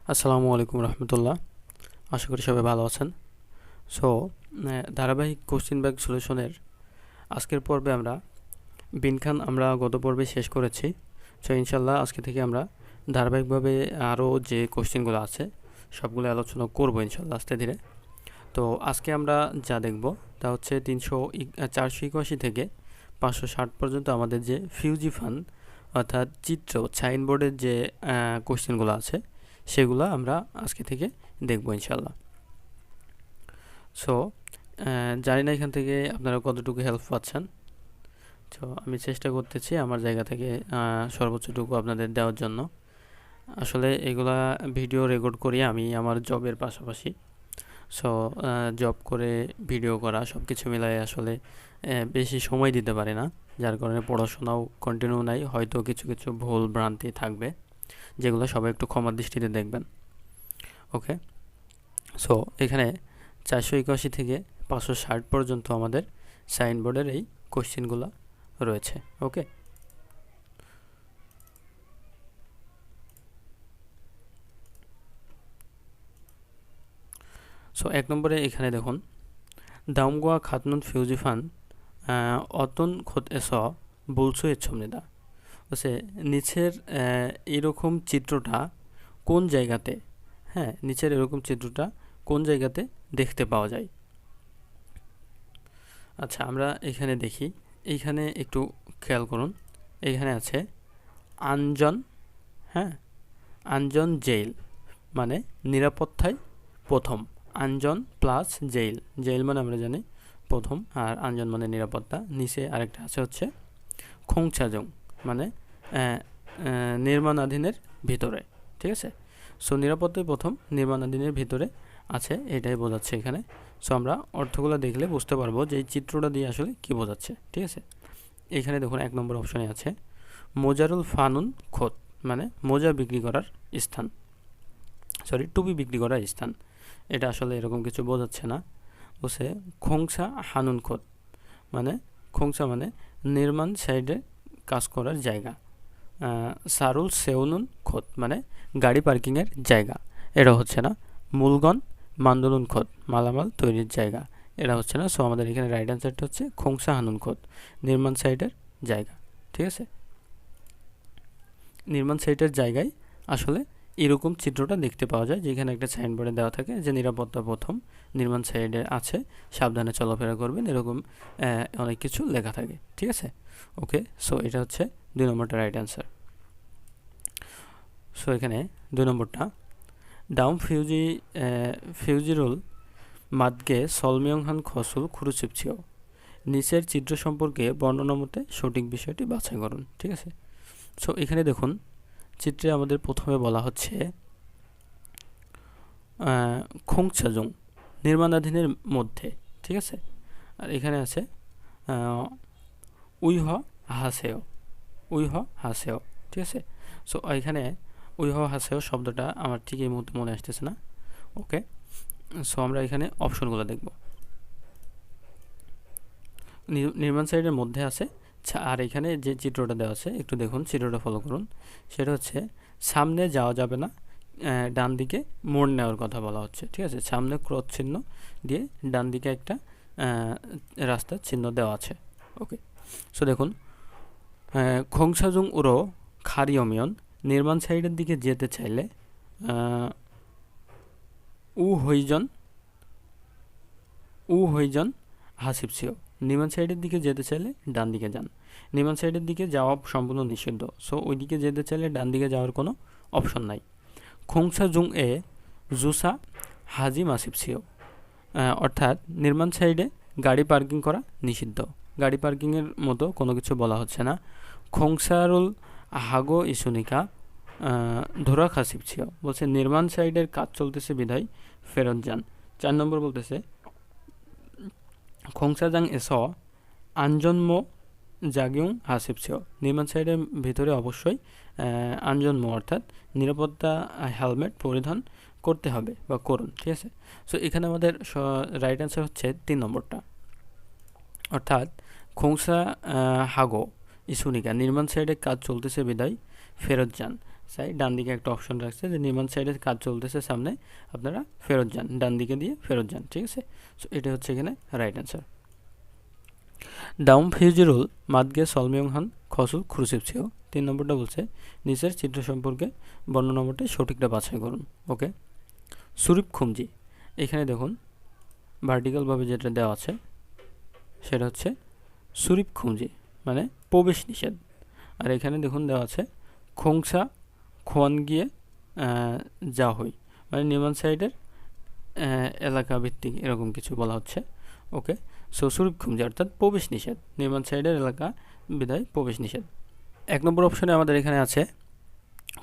আসসালামু আলাইকুম রহমতুল্লাহ। আশা করি সবাই ভালো আছেন। সো ধারাবাহিক কোশ্চেন ব্যাংক সলিউশনের আজকের পর্বে আমরা গত পর্বে শেষ করেছি। সো ইনশাল্লাহ আজকে থেকে আমরা ধারাবাহিকভাবে আরও যে কোশ্চেনগুলো আছে সবগুলো আলোচনা করব ইনশাল্লাহ আস্তে ধীরে। তো আজকে আমরা যা দেখব তা হচ্ছে 481 থেকে 560 পর্যন্ত আমাদের যে ফিউজি ফান অর্থাৎ চিত্র সাইনবোর্ডের যে কোশ্চেনগুলো আছে সেগুলো আমরা আজকে থেকে দেখব ইনশাল্লাহ। সো জানি না এখান থেকে আপনারা কতটুকু হেল্প পাচ্ছেন। তো আমি চেষ্টা করতেছি আমার জায়গা থেকে সর্বোচ্চটুকু আপনাদের দেওয়ার জন্য। আসলে এগুলা ভিডিও রেকর্ড করি আমি আমার জবের পাশাপাশি। সো জব করে ভিডিও করা সব কিছু মিলাই আসলে বেশি সময় দিতে পারি না, যার কারণে পড়াশোনাও কন্টিনিউ নাই। হয়তো কিছু কিছু ভুল ভ্রান্তি থাকবে যেগুলো সবাই একটু ক্ষমার দৃষ্টিতে দেখবেন। ওকে, সো এখানে 481 থেকে 560 পর্যন্ত আমাদের সাইনবোর্ডের এই কোশ্চেনগুলো রয়েছে। ওকে, সো 1 নম্বরে এখানে দেখুন, দামগোয়া খাতনুন ফিউজিফান অতন খোদ এস বলছো এছমনিদা বলছে নিচের এরকম চিত্রটা কোন জায়গাতে, হ্যাঁ নিচের এরকম চিত্রটা কোন জায়গাতে দেখতে পাওয়া যায়। আচ্ছা, আমরা এখানে দেখি, এইখানে একটু খেয়াল করুন। এখানে আছে আঞ্জন, হ্যাঁ আঞ্জন জেইল মানে নিরাপত্তায় প্রথম। আঞ্জন প্লাস জেইল, জেইল মানে আমরা জানি প্রথম, আর আঞ্জন মানে নিরাপত্তা। নিচে আরেকটা আছে হচ্ছে খোংছাজং মানে নির্মাণাধীনের ভিতরে, ঠিক আছে। সো নিরাপত্তায় প্রথম, নির্মাণাধীনের ভিতরে আছে, এটাই বোঝাচ্ছে এখানে। সো আমরা অর্থগুলো দেখলে বুঝতে পারবো যে এই চিত্রটা দিয়ে আসলে কী বোঝাচ্ছে, ঠিক আছে। এখানে দেখুন 1 নম্বর অপশনে আছে মোজারুল ফানুন খোদ মানে মোজা বিক্রি করার স্থান, সরি টুপি বিক্রি করার স্থান। এটা আসলে এরকম কিছু বোঝাচ্ছে না। বলছে খোংসা হানুন খোদ মানে খোংসা মানে নির্মাণ সাইডে কাজ করার জায়গা। সারুল সেউনুন খোদ মানে গাড়ি পার্কিংয়ের জায়গা। এটা হচ্ছে না। মূলগন মান্দুলুন খোদ মালামাল তৈরির জায়গা। এটা হচ্ছে না। সো আমাদের এখানে রাইট অ্যান্সারটা হচ্ছে খোংসা হানুন খোদ নির্মাণ সাইটের জায়গা, ঠিক আছে। নির্মাণ সাইটের জায়গায় আসলে এরকম চিত্রটা দেখতে পাওয়া যায়, যেখানে একটা সাইনবোর্ডে দেওয়া থাকে যে নিরাপত্তা প্রথম, নির্মাণ সাইডে আছে, সাবধানে চলাফেরা করবেন, এরকম অনেক কিছু লেখা থাকে, ঠিক আছে। ওকে, সো এটা হচ্ছে 2 নম্বরটা রাইট অ্যান্সার। সো এখানে 2 নম্বরটা ডাউন ফিউজিরুল মাদগে সলমিয়ংহান খসুল খুরুচিপছিও নিচের চিত্র সম্পর্কে বর্ণনা মতে সঠিক বিষয়টি বাছাই করুন, ঠিক আছে। সো এখানে দেখুন, চিত্রে আমাদের প্রথমে বলা হচ্ছে খোংছাজং নির্মাণাধীনের মধ্যে, ঠিক আছে। আর এখানে আছে উইহ হাসেও, উইহ হাসেও, ঠিক আছে। সো এখানে উইহ হাসেও শব্দটা আমার ঠিক এই মুহূর্তে মনে আসতেছে না। ওকে, সো আমরা এখানে অপশনগুলো দেখব। নির্মাণ সাইডের মধ্যে আছে, আর এখানে যে চিত্রটা দেওয়া আছে একটু দেখুন, চিত্রটা ফলো করুন। সেটা হচ্ছে সামনে যাওয়া যাবে না, ডান দিকে মোড় নেওয়ার কথা বলা হচ্ছে, ঠিক আছে। সামনে ক্রস চিহ্ন দিয়ে ডান দিকে একটা রাস্তার চিহ্ন দেওয়া আছে। ওকে, সো দেখুন খোংসাজুং উরো খারিয়মিয়ন নির্মাণ সাইডের দিকে যেতে চাইলে উ হইজন হাসিপসিও নির্মাণ সাইডের দিকে যেতে চাইলে ডান দিকে যান। নির্মাণ সাইডের দিকে যাওয়া সম্পূর্ণ নিষিদ্ধ। সো ওই দিকে যেতে চাইলে ডান দিকে যাওয়ার কোনো অপশন নাই। খোংসা জুং এ জুসা হাজি মাসিপসিও অর্থাৎ নির্মাণ সাইডে গাড়ি পার্কিং করা নিষিদ্ধ। গাড়ি পার্কিংয়ের মতো কোনো কিছু বলা হচ্ছে না। খোংসারুল হাগো ইসুনিকা ধরা খাসিপসিও বলছে নির্মাণ সাইডের কাজ চলতেছে বিধায় ফেরত যান। 4 নম্বর বলতেছে খোংসাজাং এস আঞ্জন্মো জাগিউং হাসিপসিও নির্মাণ সাইডের ভিতরে অবশ্যই আঞ্জন্মো অর্থাৎ নিরাপত্তা হেলমেট পরিধান করতে হবে বা করুন, ঠিক আছে। সো এখানে আমাদের রাইট অ্যান্সার হচ্ছে 3 নম্বরটা, অর্থাৎ খোংসা হাগো ইসুনিকা নির্মাণ সাইডে কাজ চলতেছে বিদায় ফেরত যান। সাইড, ডান দিকে একটা অপশন রাখছে যে নির্মাণ সাইডের কাজ চলতেছে সামনে, আপনারা ফেরত যান, ডান দিকে দিয়ে ফেরত যান, ঠিক আছে। সো এটা হচ্ছে এখানে রাইট অ্যান্সার। ডাউম ফিউজিরুল মাদগে সলমিয়ংহান খসুল ক্রুসিপসিও। 3 নম্বরটা বলছে নিচের চিত্র সম্পর্কে বর্ণনা মতে সঠিকটা বাছাই করুন। ওকে, সুরিপ খুমজি, এখানে দেখুন ভার্টিক্যালভাবে যেটা দেওয়া আছে সেটা হচ্ছে সুরিপ খুমজি মানে প্রবেশ নিষেধ। আর এখানে দেখুন দেওয়া আছে খোংসা খোয়ান গিয়ে যা হই, মানে নির্মাণ সাইডের এলাকা ভিত্তিক এরকম কিছু বলা হচ্ছে। ওকে, সো সুরিপ খুমজি অর্থাৎ প্রবেশ নিষেধ, নির্মাণ সাইডের এলাকা বিধায় প্রবেশ নিষেধ। 1 নম্বর অপশনে আমাদের এখানে আছে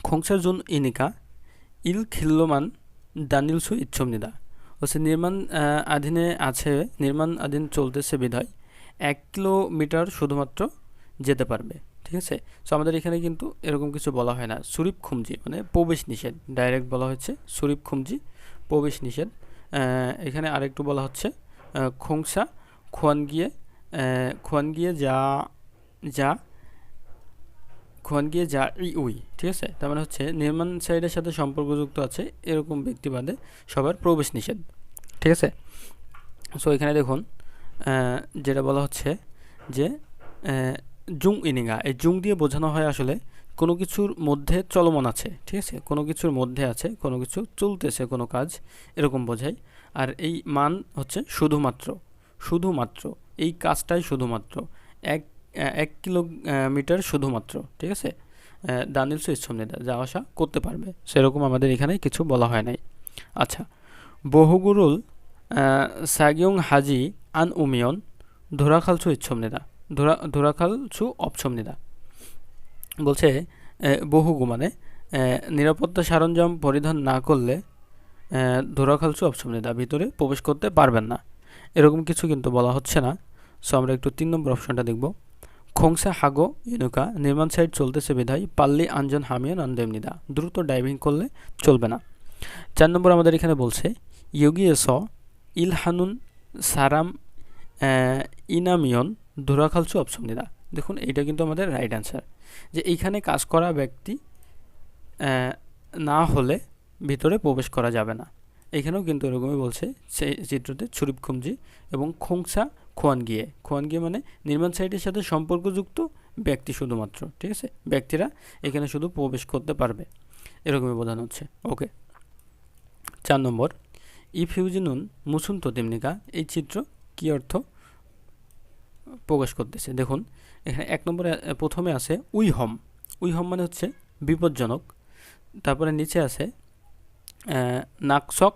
খোংসা জুন ইনিকা ইল খিল্লোমান দানিলসু ইচ্ছমনিদা, হচ্ছে নির্মাণ আধীনে আছে, নির্মাণ আধীন চলতেছে বিধায় 1 কিলোমিটার শুধুমাত্র যেতে পারবে, ঠিক আছে। সো আমাদের এখানে কিন্তু এরকম কিছু বলা হয় না, সুরিপ খুমজি মানে প্রবেশ নিষেধ, ডাইরেক্ট বলা হচ্ছে সুরিপ খুমজি প্রবেশ নিষেধ। এখানে আরেকটু বলা হচ্ছে খোংসা খোয়ান গিয়ে যা যা খোয়ান গিয়ে যা উই, ঠিক আছে। তার মানে হচ্ছে নির্মাণ সাইডের সাথে সম্পর্কযুক্ত আছে এরকম ব্যক্তিবাদে সবার প্রবেশ নিষেধ, ঠিক আছে। সো এখানে দেখুন যেটা বলা হচ্ছে যে জুং ইনিঙ্গা, এই জুং দিয়ে বোঝানো হয় আসলে কোনো কিছুর মধ্যে চলমান আছে, ঠিক আছে, কোনো কিছুর মধ্যে আছে, কোনো কিছু চলতেছে, কোনো কাজ এরকম বোঝায়। আর এই মান হচ্ছে শুধুমাত্র এই কাজটাই শুধুমাত্র 1 কিলোমিটার শুধুমাত্র, ঠিক আছে। দানিলসু ইচ্ছমনিদা যাওয়া আসা করতে পারবে, সেরকম আমাদের এখানে কিছু বলা হয় নাই। আচ্ছা, বহুগুরুল সাগিয়ং হাজি আন উমিয়ন ধোরাখালসু ইচ্ছমনিদা, ধোরাখালসু অপছমনিদা বলছে বহুগু মানে নিরাপত্তা সরঞ্জাম পরিধান না করলে ধোরাখালসু অপছমনিদা ভিতরে প্রবেশ করতে পারবেন না, এরকম কিছু কিন্তু বলা হচ্ছে না। সো আমরা একটু 3 নম্বর অপশনটা দেখব। খোংসা হাগো ইনুকা নির্মাণ সাইড চলতেছে বিধায় পাল্লি আঞ্জন হামিয়ান আন্দেমনিদা, দ্রুত ডাইভিং করলে চলবে না। 4 নম্বর আমাদের এখানে বলছে ইয়োগিয়েস ইলহানুন সারাম ইনামিয়ন ধোরাখালসু অপছমনিদা। দেখুন এইটা কিন্তু আমাদের রাইট অ্যান্সার, যে এইখানে কাজ করা ব্যক্তি না হলে ভিতরে প্রবেশ করা যাবে না। এখানেও কিন্তু এরকমই বলছে সেই চিত্রতে সুরিপ খুমজি এবং খোংসা খোয়ান গিয়ে মানে নির্মাণ সাইটের সাথে সম্পর্কযুক্ত ব্যক্তি শুধুমাত্র, ঠিক আছে, ব্যক্তিরা এখানে শুধু প্রবেশ করতে পারবে, এরকমই বোঝানো হচ্ছে। ওকে, 4 নম্বর ইফিউজিনুন মুসুন তোতিমনিকা, এই চিত্র কি অর্থ প্রকাশ করতেছে। দেখুন এখানে 1 নম্বরে প্রথমে আছে উইহম মানে হচ্ছে বিপজ্জনক, তারপরে নিচে আছে নাকসক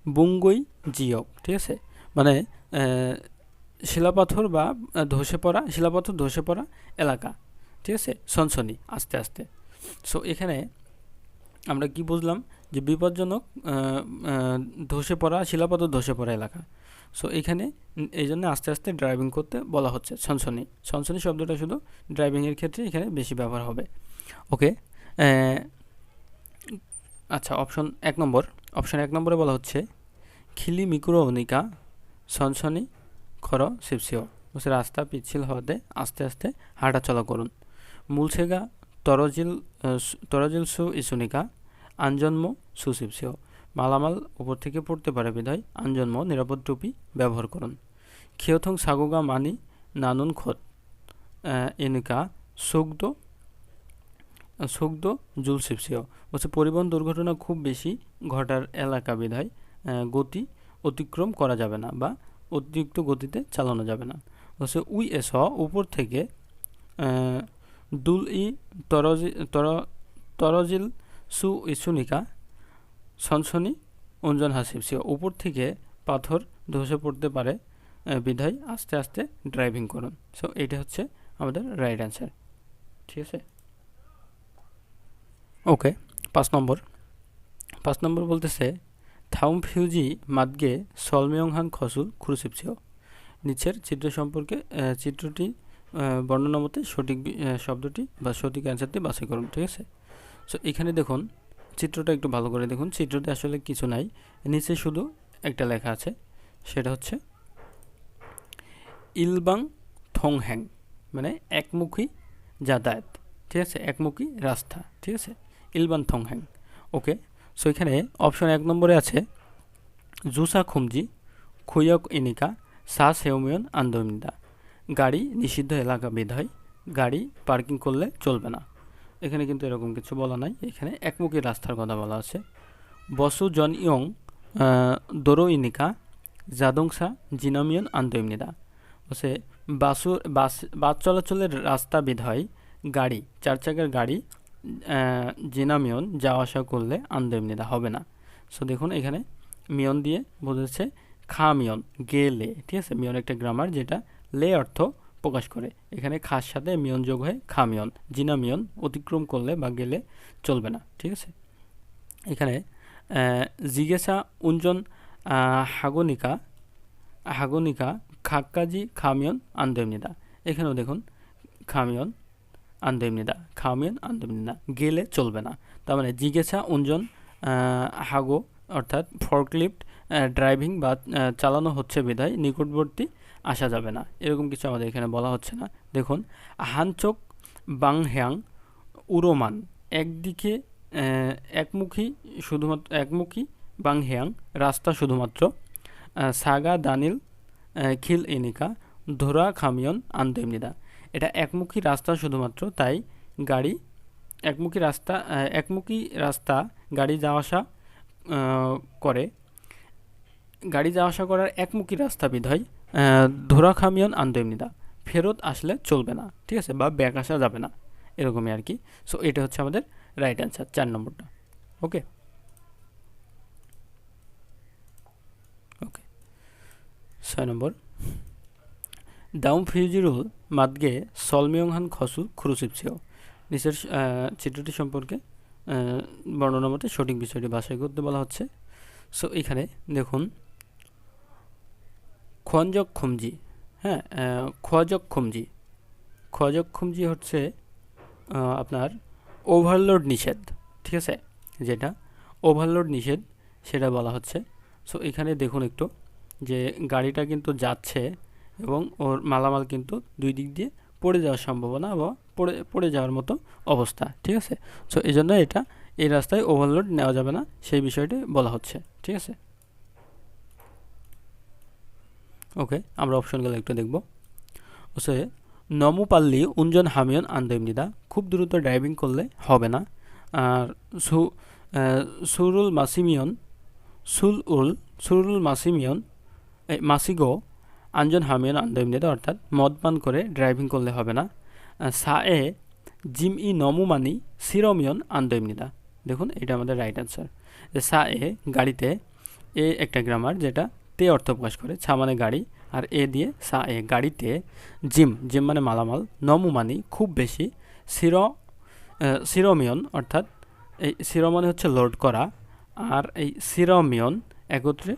বুঙ্গই জিয়ক, ঠিক আছে, মানে শিলাপাথর ধসে পড়া এলাকা, ঠিক আছে, সনসনি আস্তে আস্তে। সো এখানে আমরা কি বুঝলাম যে বিপজ্জনক শিলাপাথর ধসে পড়া এলাকা। সো এখানে এই জন্য আস্তে আস্তে ড্রাইভিং করতে বলা হচ্ছে। সনসনি শব্দটা শুধু ড্রাইভিংয়ের ক্ষেত্রে এখানে বেশি ব্যবহার হবে। ওকে, আচ্ছা, অপশন 1 নম্বরে বলা হচ্ছে খিলি মিকুরো অনিকা সনসনি খর শিবসিও, বলছে রাস্তা পিচ্ছিল হওয়াতে আস্তে আস্তে হাঁটা চলা করুন। মূলছেগা তরজিল সু ইসুনিকা আনজন্ম সুশিবসিও, মালামাল উপর থেকে পড়তে পারে বিধায় আনজন্ম নিরাপদ টুপি ব্যবহার করুন। খিয়থং সাগুগা মানি নানুন খত এনিকা সুগ্ধ জুলসিপসিও, বলছে পরিবহন দুর্ঘটনা খুব বেশি ঘটার এলাকা বিধায় গতি অতিক্রম করা যাবে না বা অতিরিক্ত গতিতে চালানো যাবে না। বলছে উই এস উপর থেকে দুল ই তরজিল সু ইসুনিকা সনসনি অঞ্জন হাসিপসিও, উপর থেকে পাথর ধসে পড়তে পারে বিধায় আস্তে আস্তে ড্রাইভিং করুন। সো এইটা হচ্ছে আমাদের রাইট অ্যান্সার, ঠিক আছে। ওকে, 5 নম্বর বলতেছে থাউম ফিউজি মাদগে সলমিয়ংহান খসুল ক্রুসিপসিও, নিচের চিত্র সম্পর্কে চিত্রটি বর্ণনা মতে সঠিক শব্দটি বা সঠিক অ্যান্সারটি বাছাই করুন, ঠিক আছে। সো এখানে দেখুন চিত্রটা একটু ভালো করে দেখুন, চিত্রতে আসলে কিছু নাই, নিচে শুধু একটা লেখা আছে, সেটা হচ্ছে ইলবাং থংহ্যাং মানে একমুখী যাতায়াত, ঠিক আছে, একমুখী রাস্তা, ঠিক আছে, ইলবান থংহ্যাং। ওকে, সো এখানে অপশন 1 নম্বরে আছে জুসা খুমজি খুইয়ক ইনিকা সা সেউমিয়ন আন্দোমিন্দা। গাড়ি নিষিদ্ধ এলাকা বিধায় গাড়ি পার্কিং করলে চলবে না। এখানে কিন্তু এরকম কিছু বলা নাই, এখানে একমুখী রাস্তার কথা বলা আছে। বসু জন ইয়ং দোরো ইনিকা জাদংসা জিনামিয়ন আন্দোমিন্দা। বলছে বাস চলাচলের রাস্তা বিধায় গাড়ি, 4 চাকার গাড়ি জিনামিয়ন যাওয়া আসা করলে আন্দোমিন্দা হবে না। সো দেখুন এখানে মিয়ন দিয়ে বোঝাচ্ছে খা মিয়ন, গেলে, ঠিক আছে, মিয়ন একটা গ্রামার যেটা লে অর্থ প্রকাশ করে। এখানে খার সাথে মিয়ন যোগ হয়ে খা মিয়ন, জিনা মিয়ন অতিক্রম করলে বা গেলে চলবে না, ঠিক আছে। এখানে জিগেসা উঞ্জন হাগনিকা হাগনিকা খাক্কাজি খামিয়ন আন্দোমিদা। এখানেও দেখুন খামিয়ন আন্দোমিদা গেলে চলবে না। তার মানে জিগেসা উঞ্জন হাগো অর্থাৎ ফর্কলিফট ড্রাইভিং বা চালানো হচ্ছে বিধায় নিকটবর্তী আসা যাবে না, এরকম কিছু আমাদের এখানে বলা হচ্ছে না। দেখুন হানচোক বাংহ্যাং উরোমান, একদিকে একমুখী বাংহ্যাং রাস্তা শুধুমাত্র সাগা দানিল খিল এনিকা ধোরা খামিয়ন আন্দোমিদা। এটা একমুখী রাস্তা শুধুমাত্র, তাই গাড়ি একমুখী রাস্তা গাড়ি যাওয়া আসা করে, গাড়ি যাওয়া আসা করার একমুখী রাস্তা বিধায় ধোরা খামিয়ন আন্দোমিদা, ফেরত আসলে চলবে না, ঠিক আছে, বা ব্যাক আসা যাবে না, এরকমই আর কি। সো এটা হচ্ছে আমাদের রাইট অ্যান্সার 4 নম্বরটা। ওকে ওকে 6 নম্বর দাউম ফিউজিরুল মাদগে সলমিয়ংহান খসু খুরুসিপসিও। নিচের চিত্রটি সম্পর্কে বর্ণনা মতে সঠিক বিষয়টি বাছাই করতে বলা হচ্ছে। সো এখানে দেখুন খোয়াঞ্জক খুমজি, হ্যাঁ, খোয়াজক খুমজি হচ্ছে আপনার ওভারলোড নিষেধ, ঠিক আছে, যেটা ওভারলোড নিষেধ সেটা বলা হচ্ছে। সো এখানে দেখুন একটু যে গাড়িটা কিন্তু যাচ্ছে এবং ওর মালামাল কিন্তু দুই দিক দিয়ে পড়ে যাওয়ার সম্ভাবনা বা পড়ে যাওয়ার মতো অবস্থা, ঠিক আছে। সো এই জন্য এই রাস্তায় ওভারলোড নেওয়া যাবে না, সেই বিষয়টি বলা হচ্ছে, ঠিক আছে। ওকে, আমরা অপশনগুলো একটু দেখব। ওসে নমুপাল্লি উঞ্জন হামিয়ন আন্দোমিদা, খুব দ্রুত ড্রাইভিং করলে হবে না। আর সুরুল মাসিমিয়ন মাসিগো আঞ্জন হামিয়ন আন্দোমিদা, অর্থাৎ মদ পান করে ড্রাইভিং করলে হবে না। সাএ জিম ই নমুমানি সিরমিয়ন আন্দোমিদা। দেখুন এটা আমাদের রাইট অ্যান্সার। সাএ গাড়িতে, এ একটা গ্রামার যেটা তে অর্থ প্রকাশ করে, ছা মানে গাড়ি আর এ দিয়ে সাএ গাড়িতে, জিম মানে মালামাল, নমুমানি খুব বেশি, সিরমিয়ন অর্থাৎ এই সিরো মানে হচ্ছে লোড করা, আর এই সিরমিয়ন একত্রে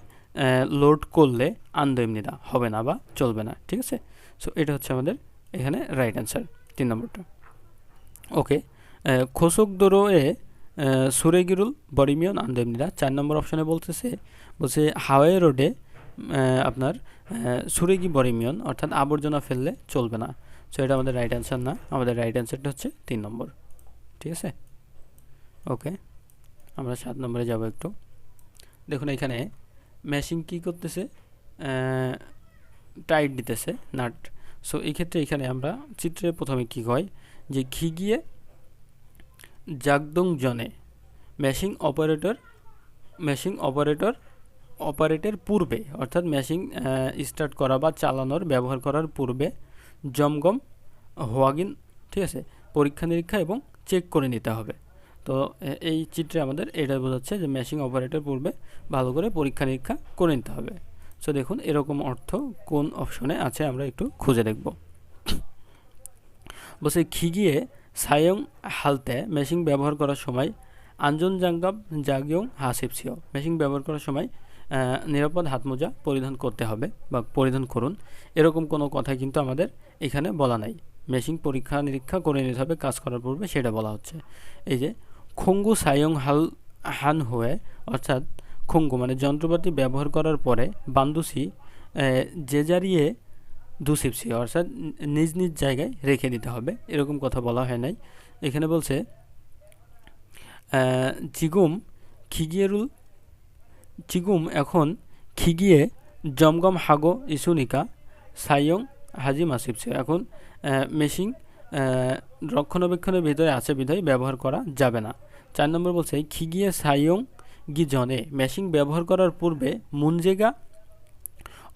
লোড করলে আন্দোমিদা হবে না বা চলবে না, ঠিক আছে। সো এটা হচ্ছে আমাদের এখানে রাইট অ্যান্সার 3 নম্বরটা। ওকে, খোসক দোরো এ সুরেগিরুল বরিমিয়ন আন্দোমিদা 4 নম্বর অপশনে বলছে হাওয়াই রোডে আপনার সুরেগি বরিমিয়ন অর্থাৎ আবর্জনা ফেললে চলবে না। সো এটা আমাদের রাইট অ্যান্সার না, আমাদের রাইট অ্যান্সারটা হচ্ছে 3 নম্বর, ঠিক আছে। ওকে, আমরা 7 নম্বরে যাব একটু। দেখুন এখানে মেশিন কি করতেছে, টাইট দিতেছে নাট। সো এই ক্ষেত্রে এখানে আমরা চিত্রে প্রথমে কি হয় যে খিগিয়ে জাগদং জনে মেশিন অপারেটর পূর্বে, অর্থাৎ মেশিন স্টার্ট করা বা চালানোর ব্যবহার করার পূর্বে জমগম হোয়াগিন, ঠিক আছে, পরীক্ষা নিরীক্ষা এবং চেক করে নিতে হবে। তো এই চিত্রে আমাদের এটা বোঝাচ্ছে যে মেশিন অপারেটর পূর্বে ভালো করে পরীক্ষা নিরীক্ষা করে নিতে হবে। সো দেখুন এরকম অর্থ কোন অপশনে আছে আমরা একটু খুঁজে দেখব। বলছে খিগিয়ে সায়ং হালতে মেশিন ব্যবহার করার সময় আঞ্জন জাগিয়ং হাসিপসিও, মেশিন ব্যবহার করার সময় নিরাপদ হাতমোজা পরিধান করতে হবে বা পরিধান করুন, এরকম কোনো কথা কিন্তু আমাদের এখানে বলা নাই। মেশিন পরীক্ষা নিরীক্ষা করে নিতে হবে কাজ করার পূর্বে, সেটা বলা হচ্ছে। এই যে খঙ্গু সায়ং হান হয়ে, অর্থাৎ খঙ্গু মানে যন্ত্রপাতি ব্যবহার করার পরে বান্দুসি জেজারিয়ে দুসিপসি, অর্থাৎ নিজ নিজ জায়গায় রেখে দিতে হবে, এরকম কথা বলা হয় নাই। এখানে বলছে জিগুম খিগিয়েরুল জিগুম এখন খিগিয়ে জমগম হাগো ইসুনিকা সাইয়ং হাজি মাসিবছে। এখন মেশিন রক্ষণাবেক্ষণের ভিতরে আছে বিধায় ব্যবহার করা যাবে না। 4 নম্বর বলছে খিগিয়ে সাইয়ং গি জনে, মেশিন ব্যবহার করার পূর্বে মুনজেগা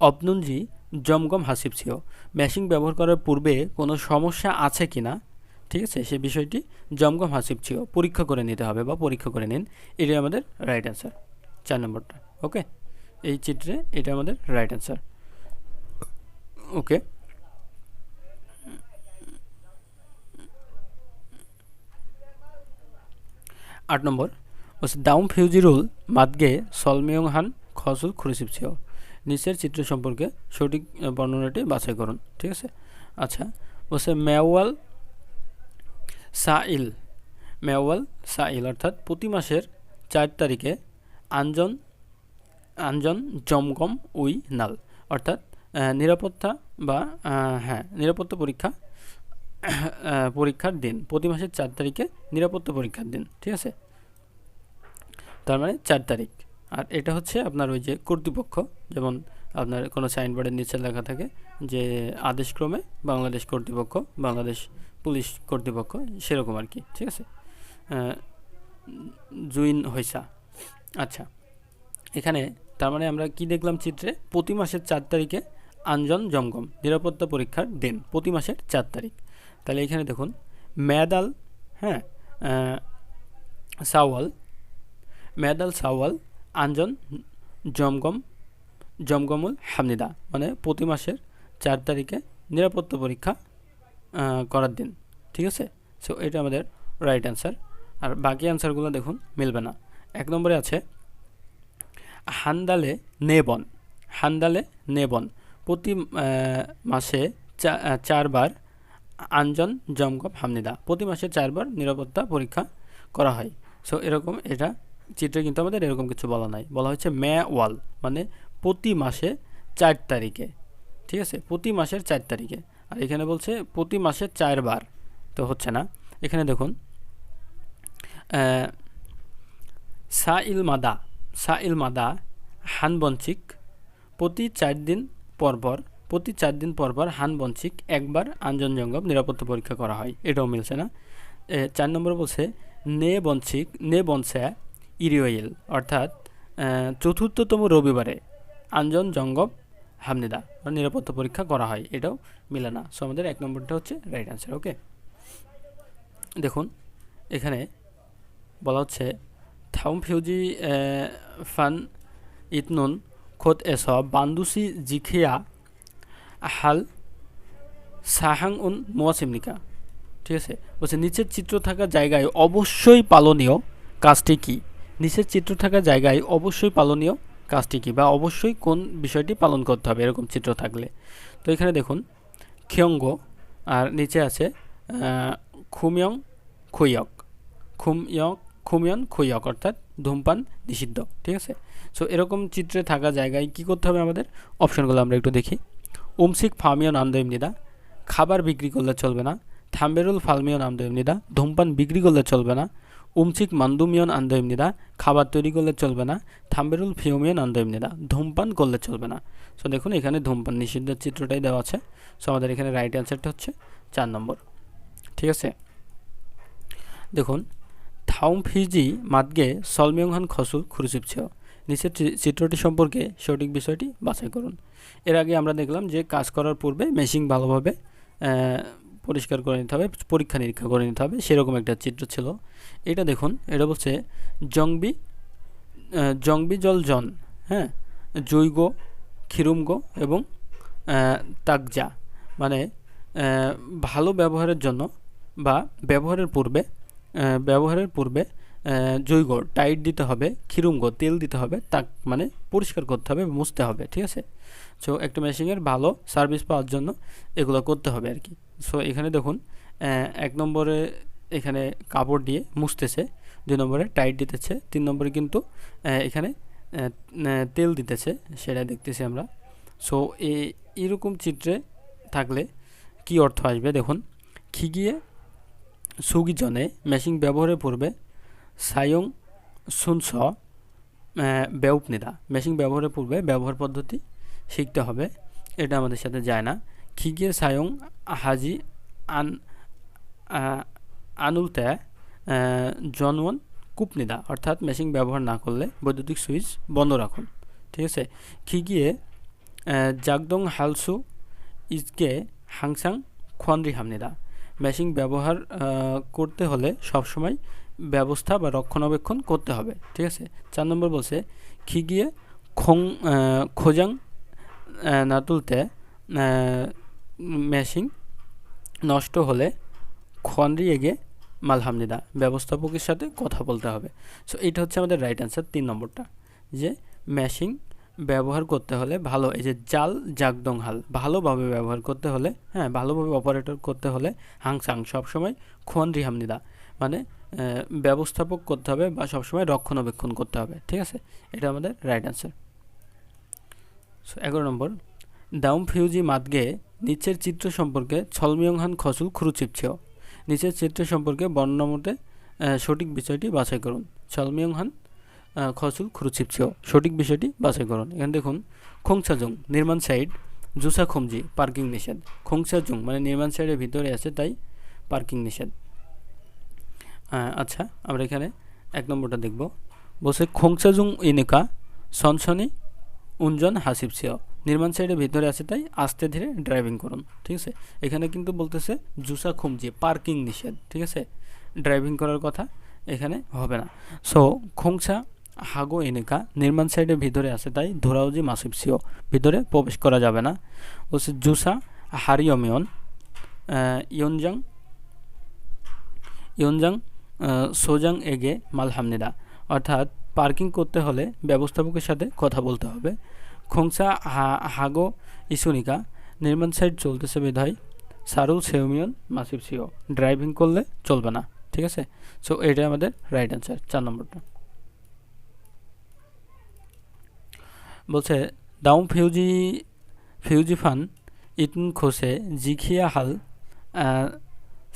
অপনুনজি জমগম হাসিবছিও, মেশিন ব্যবহার করার পূর্বে কোনো সমস্যা আছে কিনা, ঠিক আছে, সে বিষয়টি জমগম হাসিবছিও পরীক্ষা করে নিতে হবে বা পরীক্ষা করে নিন। এটাই আমাদের রাইট অ্যান্সার 4 নম্বরটা। ওকে, এই চিত্রে এটা আমাদের রাইট অ্যান্সার। ওকে, 8 নম্বর হচ্ছে দাউম ফিউজিরুল মাদগে সলমিয়ং হান খসুল খুরিসিপছিও, নিচের চিত্র সম্পর্কে সঠিক বর্ণনাটি বাছাই করুন। ঠিক আছে, আচ্ছা, বলছে মেওয়াল সাইল, মেওয়াল সাইল অর্থাৎ প্রতি মাসের 4 তারিখে আঞ্জন আঞ্জন জমগম উই নাল, অর্থাৎ নিরাপত্তা বা নিরাপত্তা পরীক্ষার দিন, প্রতি মাসের 4 তারিখে নিরাপত্তা পরীক্ষার দিন। ঠিক আছে, তার মানে 4 তারিখ। আর এটা হচ্ছে আপনার ওই যে কর্তৃপক্ষ, যেমন আপনার কোনো সাইনবোর্ডের নিচে লেখা থাকে যে আদেশক্রমে বাংলাদেশ কর্তৃপক্ষ, বাংলাদেশ পুলিশ কর্তৃপক্ষ, সেরকম আর কি। ঠিক আছে, জুইন হইসা। আচ্ছা, এখানে তার মানে আমরা কি দেখলাম চিত্রে, প্রতি মাসের 4 তারিখে আঞ্জন জমগম নিরাপত্তা পরীক্ষার দিন, প্রতি মাসের 4 তারিখ। তাহলে এখানে দেখুন মেদাল সাওয়াল, মেদাল সাওয়াল আঞ্জন জমগমুল হামনিদা, মানে প্রতি মাসের 4 তারিখে নিরাপত্তা পরীক্ষা করার দিন। ঠিক আছে, সো এটা আমাদের রাইট অ্যান্সার। আর বাকি অ্যান্সারগুলো দেখুন মিলবে না। 1 নম্বরে আছে হান্দালে নেবন, হান্দালে নেবন প্রতি মাসে 4 বার আঞ্জন জমগম হামনিদা, প্রতি মাসে 4 বার নিরাপত্তা পরীক্ষা করা হয়। সো এরকম এটা চিত্রে কিন্তু আমাদের এরকম কিছু বলা নাই, বলা হচ্ছে মে ওয়াল, মানে প্রতি মাসে 4 তারিখে। ঠিক আছে, প্রতি মাসের 4 তারিখে। আর এখানে বলছে প্রতি মাসে 4 বার, তো হচ্ছে না। এখানে দেখুন সাইল মাদা, সাইল মাদা হানবঞ্চিক প্রতি 4 দিন পরপর, প্রতি 4 দিন পরপর হানবঞ্চিক একবার আঞ্জন জঙ্গম নিরাপত্তা পরীক্ষা করা হয়, এটাও মিলছে না। 4 নম্বর বলছে নে বঞ্চিক নে বনসা ইরিওয়েল, অর্থাৎ 4র্থতম রবিবারে আঞ্জন জঙ্গম হামনিদা নিরাপত্তা পরীক্ষা করা হয়, এটাও মিলে না। সো আমাদের 1 নম্বরটা হচ্ছে রাইট অ্যান্সার। ওকে, দেখুন এখানে বলা হচ্ছে থাউম ফিউজি ফান ইতনুন খোদ এস বান্দুসি জিখিয়া হাল সাহাং উন মোয়াসিমনিকা। ঠিক আছে, বলছে নিচের চিত্র থাকা জায়গায় অবশ্যই পালনীয় কাজটি কি, নিচের চিত্র থাকা জায়গায় অবশ্যই পালনীয় কাজটি কি, বা অবশ্যই কোন বিষয়টি পালন করতে হবে এরকম চিত্র থাকলে। তো এখানে দেখুন খিয়ঙ্গ, আর নিচে আছে খুময়ং খুইয়ক, খুময়ন খুইয়ক, অর্থাৎ ধূমপান নিষিদ্ধ। ঠিক আছে, সো এরকম চিত্রে থাকা জায়গায় কি করতে হবে আমাদের, অপশনগুলো আমরা একটু দেখি। উমসিক ফামিয়ন আমদইমনিদা, খাবার বিক্রি করলে চলবে না। থাম্বেরুল ফালমিয়ন আমদইমনিদা, ধূমপান বিক্রি করলে চলবে না। উমসিক মান্দুমিয়ন আন্দইমনিদা, খাবার তৈরি করলে চলবে না। থাম্বেরুল ফিওমিয়ন আন্দইমনিদা, ধূমপান করলে চলবে না। সো দেখুন এখানে ধূমপান নিষিদ্ধের চিত্রটাই দেওয়া আছে। সো আমাদের এখানে রাইট অ্যান্সারটা হচ্ছে 4 নম্বর। ঠিক আছে, দেখুন থাউম ফিজি মাদগে সলমিয়ংহান খসু খুরুসিপছেও, নিচের চিত্রটি সম্পর্কে সঠিক বিষয়টি বাছাই করুন। এর আগে আমরা দেখলাম যে কাজ করার পূর্বে মেশিন ভালোভাবে পরিষ্কার করে নিতে হবে, পরীক্ষা নিরীক্ষা করে নিতে হবে, সেরকম একটা চিত্র ছিল। এটা দেখুন, এটা বলছে জংবি জল জন, জৈগ খিরুমগো এবং তাকজা, মানে ভালো ব্যবহারের জন্য বা ব্যবহারের পূর্বে জৈগ টাইট দিতে হবে, খিরুমগো তেল দিতে হবে, তাক মানে পরিষ্কার করতে হবে, মুছতে হবে। ঠিক আছে, সো একটা মেশিনের ভালো সার্ভিস পাওয়ার জন্য এগুলো করতে হবে আর কি। সো এখানে দেখুন 1 নম্বরে এখানে কাপড় দিয়ে মুছতেছে, 2 নম্বরে টাইট দিতেছে, 3 নম্বরে কিন্তু এখানে তেল দিতেছে, সেটা দেখতেছি আমরা। সো এইরকম চিত্রে থাকলে কি অর্থ আসবে দেখুন, খিগিয়ে সুগিজনে মেশিং ব্যবহারের পূর্বে সায়ং সুনস বেউপনিদা, মেশিং ব্যবহারের পূর্বে ব্যবহার পদ্ধতি শিখতে হবে, এটা আমাদের সাথে যায় না। খিগে সায়ং হাজি আন আনুলতে জনওয়ান কূপনিদা, অর্থাৎ মেশিং ব্যবহার না করলে বৈদ্যুতিক সুইচ বন্ধ রাখুন। ঠিক আছে, খিগিয়ে জাগদং হালসু ইজকে হাংসাং খোয়ানরি হামনিদা, মেশিং ব্যবহার করতে হলে সবসময় ব্যবস্থা বা রক্ষণাবেক্ষণ করতে হবে। ঠিক আছে, 4 নম্বর বলছে খিগিয়ে খোজাং না তুলতে, মেশিং নষ্ট হলে খোয়ানরি এগে মালহামনিদা, ব্যবস্থাপকের সাথে কথা বলতে হবে। সো এটা হচ্ছে আমাদের রাইট অ্যান্সার 3 নম্বরটা, যে মেশিং ব্যবহার করতে হলে ভালো, এই যে জাল জাগদং হাল, ভালোভাবে ব্যবহার করতে হলে, হ্যাঁ ভালোভাবে অপারেটর করতে হলে হাংসাং সবসময় খোয়ানরি হামনিদা, মানে ব্যবস্থাপক করতে হবে বা সবসময় রক্ষণাবেক্ষণ করতে হবে। ঠিক আছে, এটা আমাদের রাইট অ্যান্সার। সো 11 নম্বর দাউম ফিউজি মাদগে নিচের চিত্র সম্পর্কে ছলমিয়ংহান খসুল খুরুচিপছেও, নিচের চিত্র সম্পর্কে বর্ণনা মতে সঠিক বিষয়টি বাছাই করুন। ছলমিয়ংহান খসুল খুরুচিপছেও, সঠিক বিষয়টি বাছাই করুন। এখানে দেখুন খোংসাজং নির্মাণ সাইট, জুসা খুমজি পার্কিং নিষেধ। খোংসাজং মানে নির্মাণ সাইটের ভিতরে আছে তাই পার্কিং নিষেধ। আচ্ছা, আমরা এখানে 1 নম্বরটা দেখব। বলছে খোংসাজং ইনিকা সনসনি উঞ্জন হাসিবসিও, নির্মাণ সাইটের ভিতরে আছে তাই আস্তে ধীরে ড্রাইভিং করুন। ঠিক আছে, এখানে কিন্তু বলতেছে জুসা খুমজি পার্কিং নিষেধ। ঠিক আছে, ড্রাইভিং করার কথা এখানে হবে না। সো খোংসা হাগো এনিকা নির্মাণ সাইটের ভিতরে আছে তাই ধোরাউজি মাসিবসিও, ভিতরে প্রবেশ করা যাবে না। বলছে জুসা হারিয়মিয়ন ইয়নজাং ইয়নজাং সোজাং এগে মালহামনিদা, অর্থাৎ পার্কিং করতে হলে ব্যবস্থাপকের সাথে কথা বলতে হবে। খোংসা হাগো ইসুনিকা নির্মাণ সাইট চলতেছে বিধায় সারুল সেউমিয়ন মাসিবসিও, ড্রাইভিং করলে চলবে না। ঠিক আছে, সো এটা আমাদের রাইট অ্যান্সার 4 নম্বরটা। বলছে দাউম ফিউজি ফান ইটন খোসে জিখিয়া হাল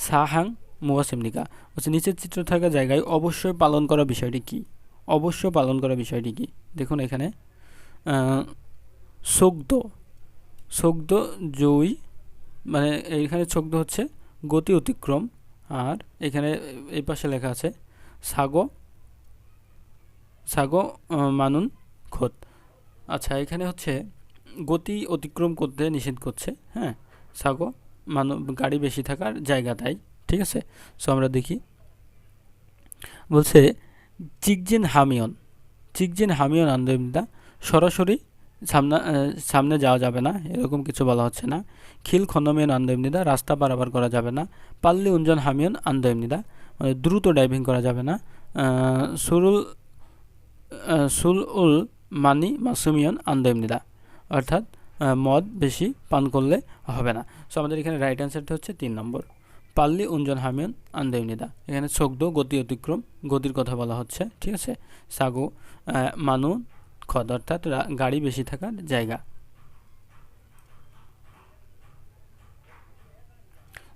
সাহাং মুয়াসিমনিকা, বলছে নিচের চিত্র থাকা জায়গায় অবশ্যই পালন করা বিষয়টি কি, অবশ্যই পালন করা বিষয়টি কি। দেখুন এখানে সোগদ জয়ী, মানে এইখানে ছোগ্দ হচ্ছে গতি অতিক্রম, আর এখানে এই পাশে লেখা আছে সাগো মানুন খোদ। আচ্ছা, এখানে হচ্ছে গতি অতিক্রম করতে নিষেধ করছে, হ্যাঁ সাগো গাড়ি বেশি থাকার জায়গা তাই। ঠিক আছে, সো আমরা দেখি। বলছে চিকজিন হামিয়ন আন্দোলনটা সরাসরি সামনে যাওয়া যাবে না, এরকম কিছু বলা হচ্ছে না। খিল খন্দমিয়ন আন্দোলনদা রাস্তা পারাপার করা যাবে না। পাল্লি উঞ্জন হামিয়ন আন্দোলনদা মানে দ্রুত ড্রাইভিং করা যাবে না। সুল উল মানি মাসুমিয়ন আন্দোলনদা, অর্থাৎ মদ বেশি পান করলে হবে না। সো আমাদের এখানে রাইট অ্যান্সারটা হচ্ছে 3 নম্বর, পাল্লি উঞ্জন হামিয়ন আন্দোলনদা। এখানে ছোগ্দ গতি অতিক্রম, গতির কথা বলা হচ্ছে। ঠিক আছে, সাগো মানু খদ, অর্থাৎ গাড়ি বেশি থাকার জায়গা।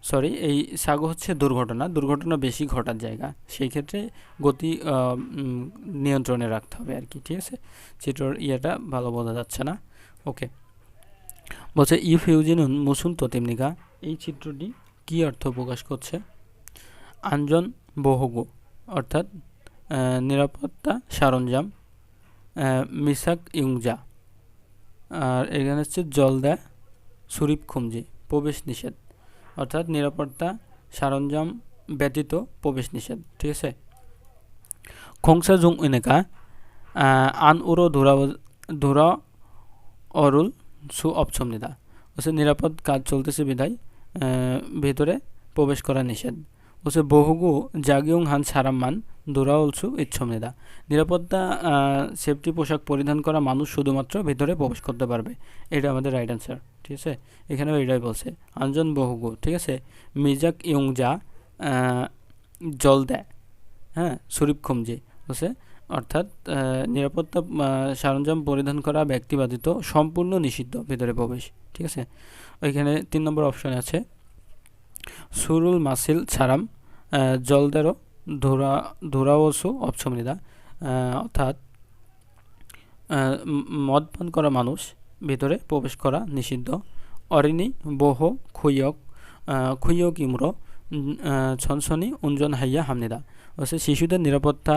সরি, এই সাগো হচ্ছে দুর্ঘটনা বেশি ঘটার জায়গা, সেই ক্ষেত্রে গতি নিয়ন্ত্রণে রাখতে হবে আর কি। ঠিক আছে, চিত্রর ইয়েটা ভালো বোঝা যাচ্ছে না। ওকে, বলছে ইফ ইউজিনুন মুসুন ততিমনিকা, এই চিত্রটি কি অর্থ প্রকাশ করছে? আঞ্জন বহুগু, অর্থাৎ নিরাপত্তা সরঞ্জাম। মিসাক ইংজা, আর এখানে হচ্ছে জলদা সুরিপ খুমজি প্রবেশ নিষেধ, অর্থাৎ নিরাপত্তা সরঞ্জাম ব্যতীত প্রবেশ নিষেধ। ঠিক আছে, খোংসা জুং ইনেকা আন উরো ধুরা অরুল সু অপছমনিদা, হচ্ছে নিরাপদ কাজ চলতেছে বিধায় ভেতরে প্রবেশ করা নিষেধ। হচ্ছে বহুগু জাগিয়ং হান সারাম্মান দুরাউলসু ইচ্ছমনিদা, নিরাপত্তা সেফটি পোশাক পরিধান করা মানুষ শুধুমাত্র ভেতরে প্রবেশ করতে পারবে। এটা আমাদের রাইট অ্যান্সার। ঠিক আছে, এখানেও এটাই বলছে আঞ্জন বহুগু। ঠিক আছে, মিজাক ইয়ংজা জল দেয়, হ্যাঁ সুরিপ খুমজি হচ্ছে, অর্থাৎ নিরাপত্তা সরঞ্জাম পরিধান করা ব্যক্তি ব্যতীত সম্পূর্ণ নিষিদ্ধ ভেতরে প্রবেশ। ঠিক আছে, ওইখানে 3 নম্বর অপশনে আছে সুরুল মাসিল ছারাম জলদেরও ধুরাওসু অপসমনিদা, অর্থাৎ মদ পান করা মানুষ ভিতরে প্রবেশ করা নিষিদ্ধ। অরিনি বহ খুইয়ক ইমরো ছনছনি উঞ্জন হাইয়া হামনিদা, হচ্ছে শিশুদের নিরাপত্তা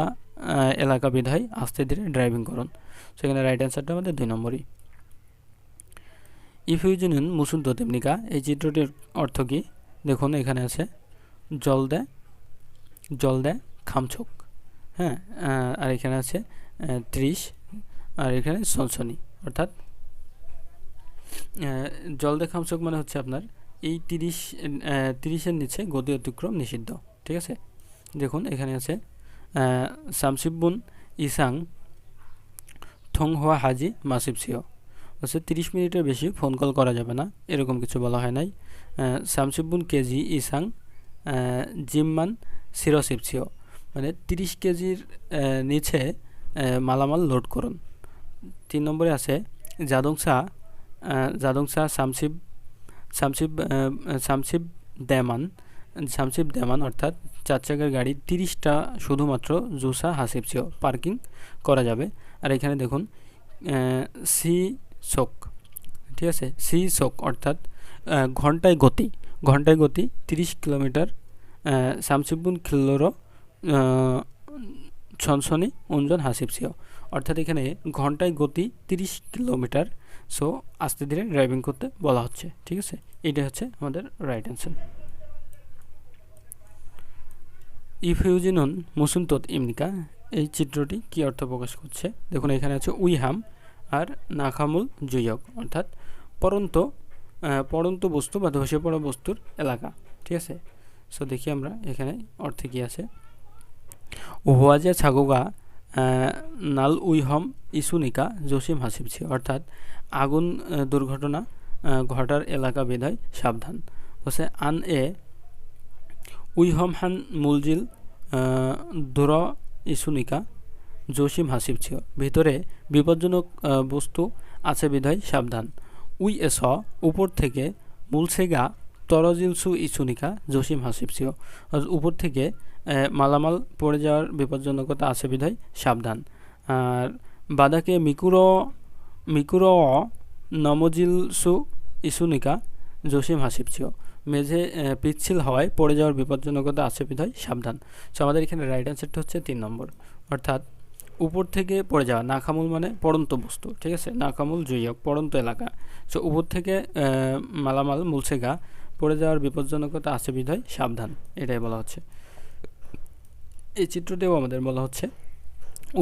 এলাকা বিধায় আস্তে ধীরে ড্রাইভিং করুন। সেখানে রাইট অ্যান্সারটা আমাদের 2 নম্বরই। ইফিউজনিয়ন মুসুন্ত তেমনিকা, এই চিত্রটির অর্থ কি? দেখুন এখানে আছে জল দে খামছক, হ্যাঁ, আর এখানে আছে 30, আর এখানে সনসনি, অর্থাৎ জল দে খামছক মানে হচ্ছে আপনার এই 30-এর নিচে গতি অতিক্রম নিষিদ্ধ। ঠিক আছে, দেখুন এখানে আছে সামসিবুন ইসাং থং হওয়া হাজি মাসিবসিও, হচ্ছে 30 মিনিটের বেশি ফোন কল করা যাবে না, এরকম কিছু বলা হয় নাই। সামসিবুন কেজি ইসাং জিমমান সিরোসিপসিও, মানে 30 কেজির নিচে মালামাল লোড করুন। 3 নম্বরে আছে জাদংসা সামসিব দেমান, অর্থাৎ 4 চাকার গাড়ি 30টা শুধুমাত্র জুসা হাসিবসিও পার্কিং করা যাবে। আর এখানে দেখুন সি শোক, ঠিক আছে, সি শোক অর্থাৎ ঘন্টায় গতি 30 কিলোমিটার। সামসিবুন খিল্লোরো ছনছনি উঞ্জন হাসিবসিও, অর্থাৎ এখানে ঘন্টায় গতি 30 কিলোমিটার, সো আস্তে ধীরে ড্রাইভিং করতে বলা হচ্ছে। ঠিক আছে, এটা হচ্ছে আমাদের রাইট অ্যান্সার। ইফিউজিনন মুসুন্তত ইমনিকা, এই চিত্রটি কি অর্থ প্রকাশ করছে? দেখুন এখানে আছে উইহাম আর নাখামুল জুয়ক, অর্থাৎ পড়ন্ত বস্তু বা ধসে পড়া বস্তুর এলাকা। ঠিক আছে, সো দেখি আমরা এখানে অর্থে কি আছে। ওয়াজে ছাগোগা নাল উইহম ইসুনিকা জসিম হাসিবছি, অর্থাৎ আগুন দুর্ঘটনা ঘটার এলাকা বিধায় সাবধান। হচ্ছে আন এ উইহম হান মুলজিল দুর ইসুনিকা জসিম হাসিবছিও, ভিতরে বিপজ্জনক বস্তু আছে বিধায় সাবধান। উই এস উপর থেকে মুলসেগা তরজিলসু ইসুনিকা জসিম হাসিবছিও, উপর থেকে মালামাল পড়ে যাওয়ার বিপজ্জনকতা আছে বিধায় সাবধান। আর বাদাকে মিকুরো নমজিলসু ইসুনিকা জসিম হাসিবছিও, মেঝে পিচ্ছিল হওয়ায় পড়ে যাওয়ার বিপজ্জনকতা আছে বিধায় সাবধান। সো আমাদের এখানে রাইট অ্যান্সারটা হচ্ছে 3 নম্বর, অর্থাৎ উপর থেকে পড়ে যাওয়া। নাখামুল মানে পড়ন্ত বস্তু, ঠিক আছে, নাখামুল জুইয়ক পড়ন্ত এলাকা। সো উপর থেকে মালামাল মুলসেগা পড়ে যাওয়ার বিপজ্জনকতা আছে বিধায় সাবধান, এটাই বলা হচ্ছে। এই চিত্রটিও আমাদের বলা হচ্ছে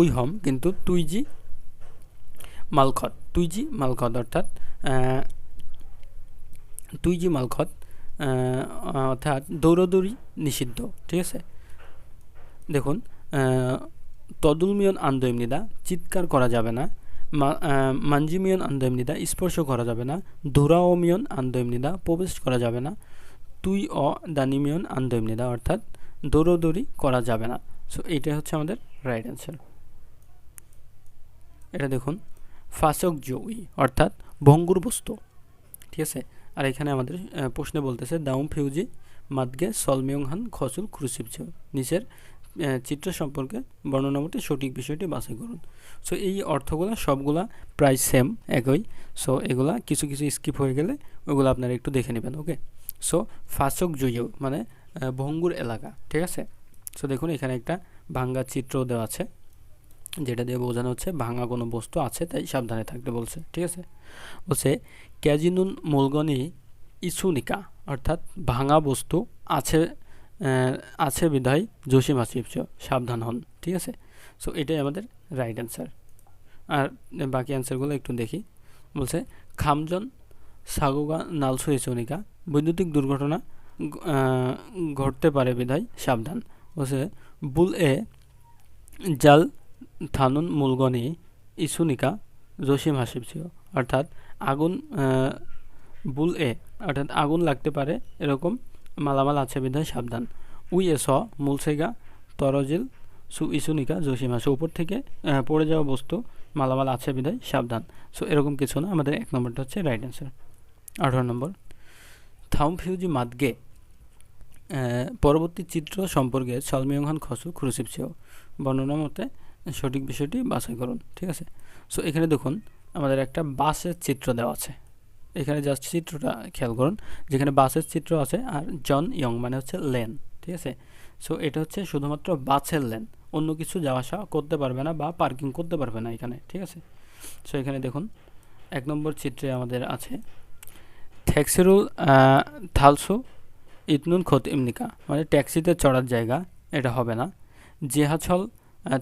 উইহম কিন্তু তুইজি মালখত, অর্থাৎ তুইজি মালখত, অর্থাৎ দৌড়দৌড়ি নিষিদ্ধ। ঠিক আছে, দেখুন তদুলমিয়ন আন্দোমনিদা, চিৎকার করা যাবে না। মানজিমিয়ন আন্দোমনিদা, স্পর্শ করা যাবে না। ধুরাওমিয়ন আন্দোমনিদা, প্রবেশ করা যাবে না। তুই দানিমিয়ন আন্দোমনিদা, অর্থাৎ দৌড়দৌড়ি করা যাবে না। সো এইটাই হচ্ছে আমাদের রাইট অ্যান্সার। এটা দেখুন ফাসক জুই, অর্থাৎ ভঙ্গুর বস্তু। ঠিক আছে, আর এখানে আমাদের প্রশ্নে বলতেছে দাউম ফিউজি মাদগে সলমিয়ংহান খসুল ক্রুসিবছ, নিচের চিত্র সম্পর্কে বর্ণনা মতে সঠিক বিষয়টি বাছাই করুন। সো এই অর্থগুলা সবগুলা প্রায় সেম, একই। সো এগুলা কিছু কিছু স্কিপ হয়ে গেলে ওগুলো আপনারা একটু দেখে নেবেন। ওকে, সো ফাসক জুইও মানে ভঙ্গুর এলাকা। ঠিক আছে, সো দেখুন এখানে একটা ভাঙ্গা চিত্র দেওয়া আছে, যেটা দিয়ে বোঝানো হচ্ছে ভাঙা কোনো বস্তু আছে, তাই সাবধানে থাকতে বলছে। ঠিক আছে, বলছে ক্যাজিনুন মুলগনি ইসুনিকা, অর্থাৎ ভাঙা বস্তু আছে বিধায় জসিম হাসিবছ, সাবধান হন। ঠিক আছে, সো এটাই আমাদের রাইট অ্যান্সার। আর বাকি অ্যান্সারগুলো একটু দেখি। বলছে খামজন সাগোগা নালসু ইসুনিকা, বৈদ্যুতিক দুর্ঘটনা ঘটতে পারে বিধায় সাবধান। বলছে বুল এ জাল থানুন মুলগনি ইসুনিকা জসিম হাসিবছিও, অর্থাৎ আগুন বুল এ, অর্থাৎ আগুন লাগতে পারে এরকম মালামাল আছে বিধায় সাবধান। উই এস মুলসেগা তরজিল সু ইসুনিকা জসিম হাসি, উপর থেকে পড়ে যাওয়া বস্তু মালামাল আছে বিধায় সাবধান। সো এরকম কিছু না, আমাদের 1 নম্বরটা হচ্ছে রাইট অ্যান্সার। 18 নম্বর থাউম ফিউজি মাদগে পরবর্তী চিত্র সম্পর্কে সলমিয়ংহান খসু খুরুসিপসিও বর্ণনা মতে সঠিক বিষয়টি বাছাই করুন। ঠিক আছে, সো এখানে দেখুন আমাদের একটা বাসের চিত্র দেওয়া আছে। এখানে জাস্ট চিত্রটা খেয়াল করুন, যেখানে বাসের চিত্র আছে আর জন ইয়ং মানে হচ্ছে লেন। ঠিক আছে, সো এটা হচ্ছে শুধুমাত্র বাসের লেন, অন্য কিছু যাওয়া আসা করতে পারবে না বা পার্কিং করতে পারবে না এখানে। ঠিক আছে, সো এখানে দেখুন 1 নম্বর চিত্রে আমাদের আছে ট্যাক্সিরুল থালসু ইতনুন খোত ইমনিকা, মানে ট্যাক্সিতে চড়ার জায়গা, এটা হবে না। জেহাছল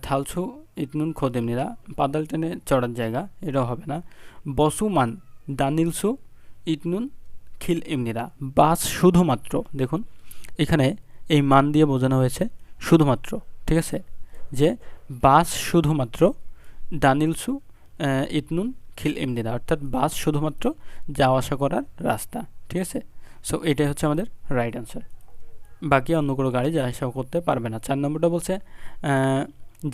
থালসু ইতনুন খোত ইমনিরা, পাদাল ট্রেনে চড়ার জায়গা, এটাও হবে না। বসুমান দানিলসু ইতনুন খিল ইমনিরা, বাস শুধুমাত্র, দেখুন এখানে এই মান দিয়ে বোঝানো হয়েছে শুধুমাত্র। ঠিক আছে, যে বাস শুধুমাত্র দানিলসু ইতনুন খিল ইমনিরা, অর্থাৎ বাস শুধুমাত্র যাওয়া আসা করার রাস্তা। ঠিক আছে, সো এটাই হচ্ছে আমাদের রাইট অ্যান্সার। বাকি অন্য কোনো গাড়ি যাওয়া আসা করতে পারবে না। 4 নম্বরটা বলছে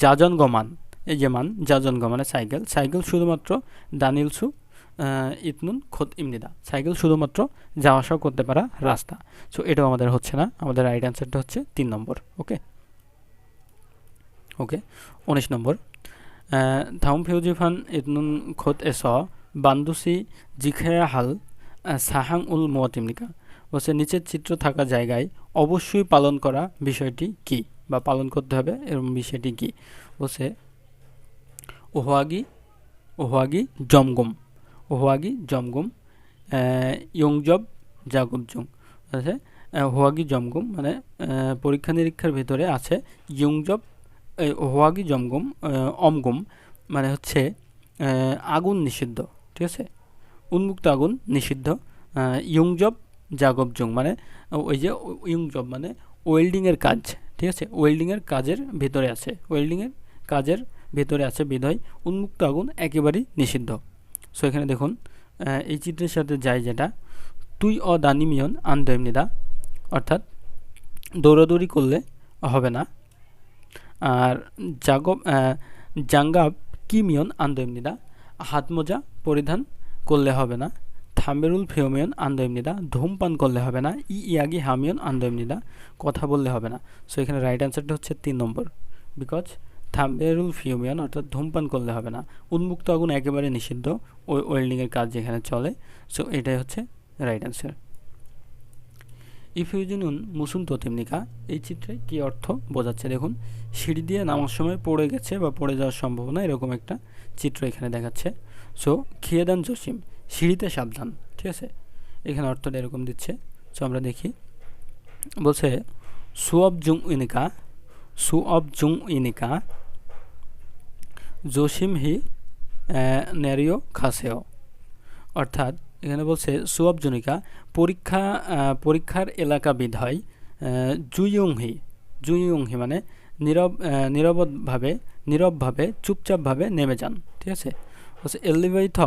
যাজন গমান, এই যে মান যাজন গমানে সাইকেল, সাইকেল শুধুমাত্র দানিলসু ইতনুন খোদ ইমনিদা, সাইকেল শুধুমাত্র যাওয়া আসা করতে পারা রাস্তা। সো এটাও আমাদের হচ্ছে না, আমাদের রাইট অ্যান্সারটা হচ্ছে 3 নম্বর। ওকে ওকে 19 নম্বর থাউম ফিউজিফান ইতনুন খোদ এস বান্দুসি জিখেয়া হাল সাহাং উল মোয়াতিমনিকা, বলছে নিচের চিত্র থাকা জায়গায় অবশ্যই পালন করা বিষয়টি কি বা পালন করতে হবে এরকম বিষয়টি কি। বলছে ওহাগি ওহাগি জমগুম, ওহাগি জমগুম ইয়ংজব জাগবজুং, আছে হোয়াগি জমগুম মানে পরীক্ষা নিরীক্ষার ভিতরে আছে ইয়ংজব, হোয়াগি জমগুম অমগুম মানে হচ্ছে আগুন নিষিদ্ধ। ঠিক আছে, উন্মুক্ত আগুন নিষিদ্ধ। ইয়ংজব জাগবজুং মানে ওই যে ইয়ংজব মানে ওয়েল্ডিংয়ের কাজ। ঠিক আছে, ওয়েল্ডিংয়ের কাজের ভিতরে আছে, ওয়েল্ডিংয়ের কাজের ভিতরে আছে বিধায় উন্মুক্ত আগুন একেবারেই নিষিদ্ধ। সো এখানে দেখুন এই চিত্রের সাথে যায় যেটা তুই দানিমিয়ন আন্দোমনিদা, অর্থাৎ দৌড়াদৌড়ি করলে হবে না। আর জাঙ্গাব কিমিয়ন আন্দোমনিদা, হাত মোজা পরিধান করলে হবে না। থাম্বেরুল ফিওমিয়ন আন্দোমনিদা, ধূমপান করলে হবে না। ইয়াগি হামিয়ন আন্দোমনিদা, কথা বললে হবে না। সো এখানে রাইট অ্যান্সারটা হচ্ছে 3 নম্বর, বিকজ থাম্বেরুল ফিওমিয়ন অর্থাৎ ধূমপান করলে হবে না, উন্মুক্ত আগুন একেবারে নিষিদ্ধ, ওই ওয়েল্ডিংয়ের কাজ যেখানে চলে। সো এটাই হচ্ছে রাইট অ্যান্সার। ইফিউজিনুন মুসুন তোতিমনিকা, এই চিত্রে কী অর্থ বোঝাচ্ছে দেখুন, সিঁড়ি দিয়ে নামার সময় পড়ে গেছে বা পড়ে যাওয়ার সম্ভাবনা এরকম একটা চিত্র এখানে দেখাচ্ছে। সো খিয়েদান জসিম, সিঁড়িতে সাবধান। ঠিক আছে, এখানে অর্থটা এরকম দিচ্ছে। সো আমরা দেখি, বলছে সুঅব জুং ইনিকা, সুঅব জুং ইনিকা জসিম হি নেরিও খাসেও, অর্থাৎ এখানে বলছে সুঅব জুনিকা পরীক্ষার এলাকা বিধায় জুইয়ংহি, জুইয়ংহি মানে নীরবভাবে চুপচাপভাবে নেমে যান। ঠিক আছে, বলছে এলিভেইথ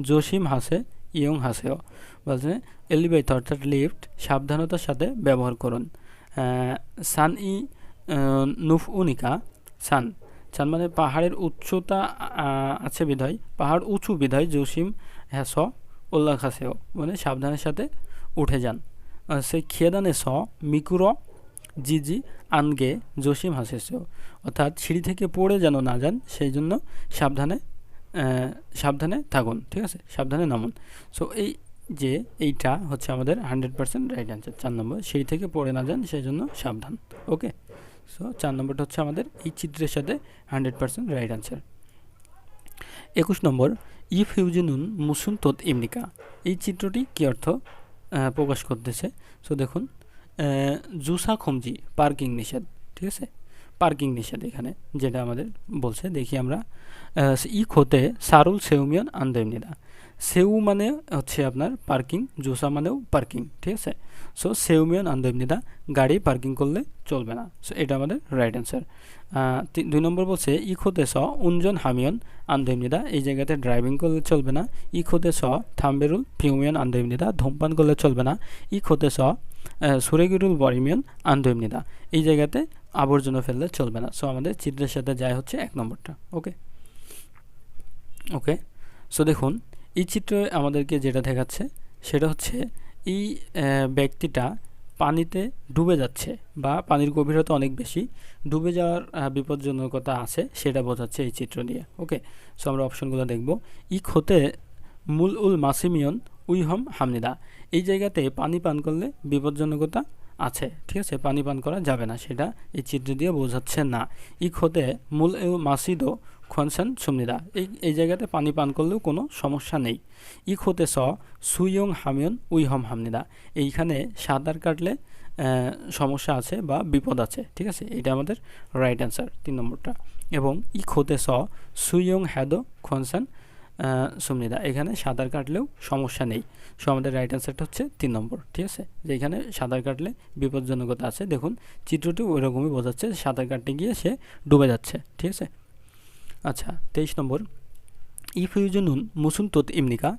জসিম হাসে ইয়ং হাসেও, বলছে এলিভেইথ অর্থাৎ লিফট সাবধানতার সাথে ব্যবহার করুন। সান ই নুফ উনিকা, সান সান মানে পাহাড়ের উচ্চতা আছে বিধায়, পাহাড় উঁচু বিধায় জসিম হ্যাস উল্লাহ হাসেও মানে সাবধানের সাথে উঠে যান। সেই খেদানে স মিকুর জিজি আনগে জসিম হাসেসেও, অর্থাৎ সিঁড়ি থেকে পড়ে যেন না যান সেই জন্য সাবধানে থাকুন। ঠিক আছে, সাবধানে নামুন। সো এই যে এইটা হচ্ছে আমাদের 100% রাইট অ্যান্সার। 4 নম্বর, সিঁড়ি থেকে পড়ে না যান সেই জন্য সাবধান। ওকে, সো 4 নম্বরটা হচ্ছে আমাদের এই চিত্রের সাথে 100% রাইট অ্যান্সার। 21 নম্বর ইফিউজিনুন মুসুন তোত ইমনিকা, এই চিত্রটি কী অর্থ প্রকাশ করতেছে। সো দেখুন জুসা খমজি পার্কিং নিষেধ। ঠিক আছে, পার্কিং নিষেধ এখানে যেটা আমাদের বলছে, দেখি আমরা ই খোতে সারুল সেউমিয়ন আন্দোমনিদা, সেউ মানে হচ্ছে আপনার পার্কিং, জুসা মানেও পার্কিং। ঠিক আছে, সো সেউমিয়ন আন্দোমনিদা গাড়ি পার্কিং করলে চলবে না। সো এটা আমাদের রাইট অ্যান্সার। 2 নম্বর বলছে ইখোতে স উনজন হামিয়ন আন্দোমনিদা, এই জায়গাতে ড্রাইভিং করলে চলবে না। ইখোতে স থাম্বেরুল ফিউমিয়ন আন্দোমনিদা, ধূমপান করলে চলবে না। ইখোতে স সুরেগিরুল বরিমিয়ন আন্দোমনিদা, এই জায়গাতে আবর্জনা ফেললে চলবে না। সো আমাদের চিত্রের সাথে যায় হচ্ছে 1 নম্বরটা। ওকে ওকে সো দেখুন এই চিত্রে আমাদেরকে যেটা দেখাচ্ছে সেটা হচ্ছে এই ব্যক্তিটা পানিতে ডুবে যাচ্ছে বা পানির গভীরতা অনেক বেশি, ডুবে যাওয়ার বিপজ্জনকতা আছে, সেটা বোঝাচ্ছে এই চিত্র দিয়ে। ওকে, সো আমরা অপশনগুলো দেখব। ইক হতে মূল উল মাসিমিয়ন উইহম হামনিদা, এই জায়গাতে পানি পান করলে বিপজ্জনকতা আছে, ঠিক আছে, পানি পান করা যাবে না, সেটা এই চিত্র দিয়ে বোঝাচ্ছে না। ইক হতে মূল এ মাসিদো খনসান সুমনিদা, এই জায়গাতে পানি পান করলেও কোনো সমস্যা নেই। ইক হতে স সুইয়ং হামিয়ন উইহম হামনিদা, এইখানে সাঁতার কাটলে সমস্যা আছে বা বিপদ আছে, ঠিক আছে, এটা আমাদের রাইট অ্যান্সার 3 নম্বরটা। এবং ইক হতে স সুইয়ং হ্যাদো খনসান সুমনিদা, এখানে সাঁতার কাটলেও সমস্যা নেই। সো আমাদের রাইট অ্যান্সারটা হচ্ছে 3 নম্বর, ঠিক আছে, যে এখানে সাঁতার কাটলে বিপজ্জনকতা আছে। দেখুন চিত্রটি ওই রকমই বোঝাচ্ছে, সাঁতার কাটতে গিয়ে সে ডুবে যাচ্ছে, ঠিক আছে। আচ্ছা 23 নম্বর, ইফিউজনুন মুসুন তোত ইমনিকা,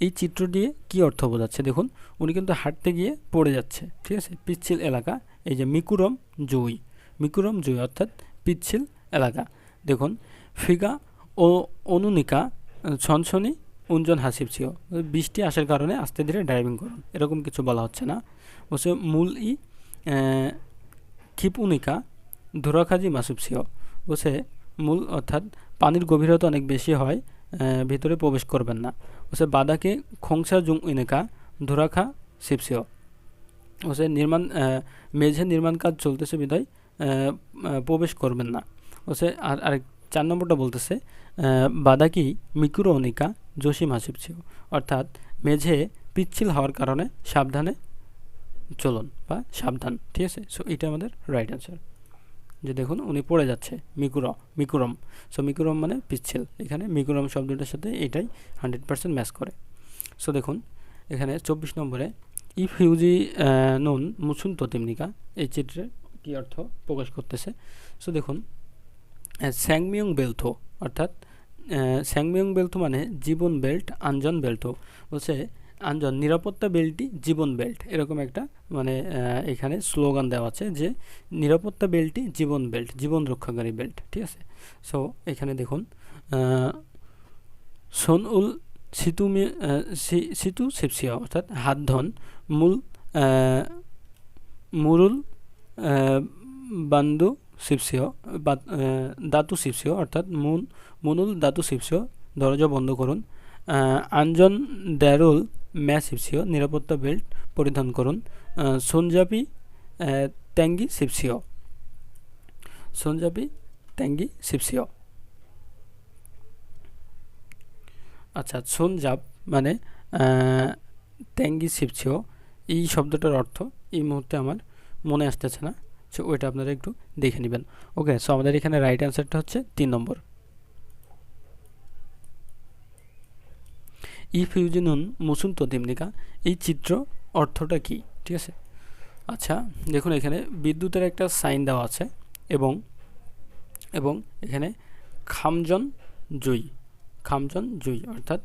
এই চিত্র দিয়ে কী অর্থ বোঝাচ্ছে? দেখুন উনি কিন্তু হাঁটতে গিয়ে পড়ে যাচ্ছে, ঠিক আছে, পিচ্ছিল এলাকা, এই যে মিকুরম জুই অর্থাৎ পিচ্ছিল এলাকা। দেখুন ফিগা ও অনুনিকা ছনছনি উঞ্জন হাসিবছিও, বৃষ্টি আসার কারণে আস্তে ধীরে ড্রাইভিং করুন, এরকম কিছু বলা হচ্ছে না। বলছে মূল ক্ষিপুনিকা ধুরাখাজি মাসুবছিও, বলছে মূল অর্থাৎ পানির গভীরতা অনেক বেশি হয়, ভিতরে প্রবেশ করবেন না। বলছে বাদাকে খংসা জুং ইনেকা ধুরাখা সিপসিও, বলছে মেঝে নির্মাণ কাজ চলতেছে বিধায় প্রবেশ করবেন না। বলছে আরেক 4 নম্বরটা বলতেছে বাদাকি মিকুরো অনিকা জসিম হাসিবছিও, অর্থাৎ মেঝে পিচ্ছিল হওয়ার কারণে সাবধানে চলুন বা সাবধান, ঠিক আছে। সো এটা আমাদের রাইট অ্যান্সার। যে দেখুন উনি পড়ে যাচ্ছে, মিকুরম, সো মিকুরম মানে পিচ্ছিল, এখানে মিকুরম শব্দটার সাথে এটাই 100% ম্যাচ করে। সো দেখুন এখানে 24 নম্বরে ইফ হিউজি নুন মুসুন ততিমনিকা, এই চিত্রে কী অর্থ প্রকাশ করতেছে? সো দেখুন স্যাংমিয়ং বেলথো, অর্থাৎ স্যাংমিয়ং বেলথো মানে জীবন বেল্ট, আঞ্জন বেল্টো, বলছে আঞ্জন নিরাপত্তা বেল্টই জীবন বেল্ট, এরকম একটা মানে এখানে স্লোগান দেওয়া আছে যে নিরাপত্তা বেল্টই জীবন বেল্ট, জীবন রক্ষাকারী বেল্ট, ঠিক আছে। সো এখানে দেখুন সোন উল সিতু সিপসিয়া, অর্থাৎ হাত ধন মুরুল বান্দু সিপসিও দাতু সিপসিও, অর্থাৎ মুনুল দাতু সিপসিও, দরজা বন্ধ করুন। আঞ্জন দ্যারুল ম্যা সিপসিও, নিরাপত্তা বেল্ট পরিধান করুন। সোনজাপি ট্যাঙ্গি সিপসিও, আচ্ছা সোনজাপ মানে ট্যাঙ্গি সিপসিও, এই শব্দটার অর্থ এই মুহূর্তে আমার মনে আসতেছে না, সো ওইটা আপনারা একটু দেখে নেবেন। ওকে, সো আমাদের এখানে রাইট অ্যান্সারটা হচ্ছে 3 নম্বর। ইফিউজিনুন মুসুন ততিমনিকা, এই চিত্র অর্থটা কি, ঠিক আছে। আচ্ছা দেখুন এখানে বিদ্যুতের একটা সাইন দেওয়া আছে এবং এখানে খামজন জুই অর্থাৎ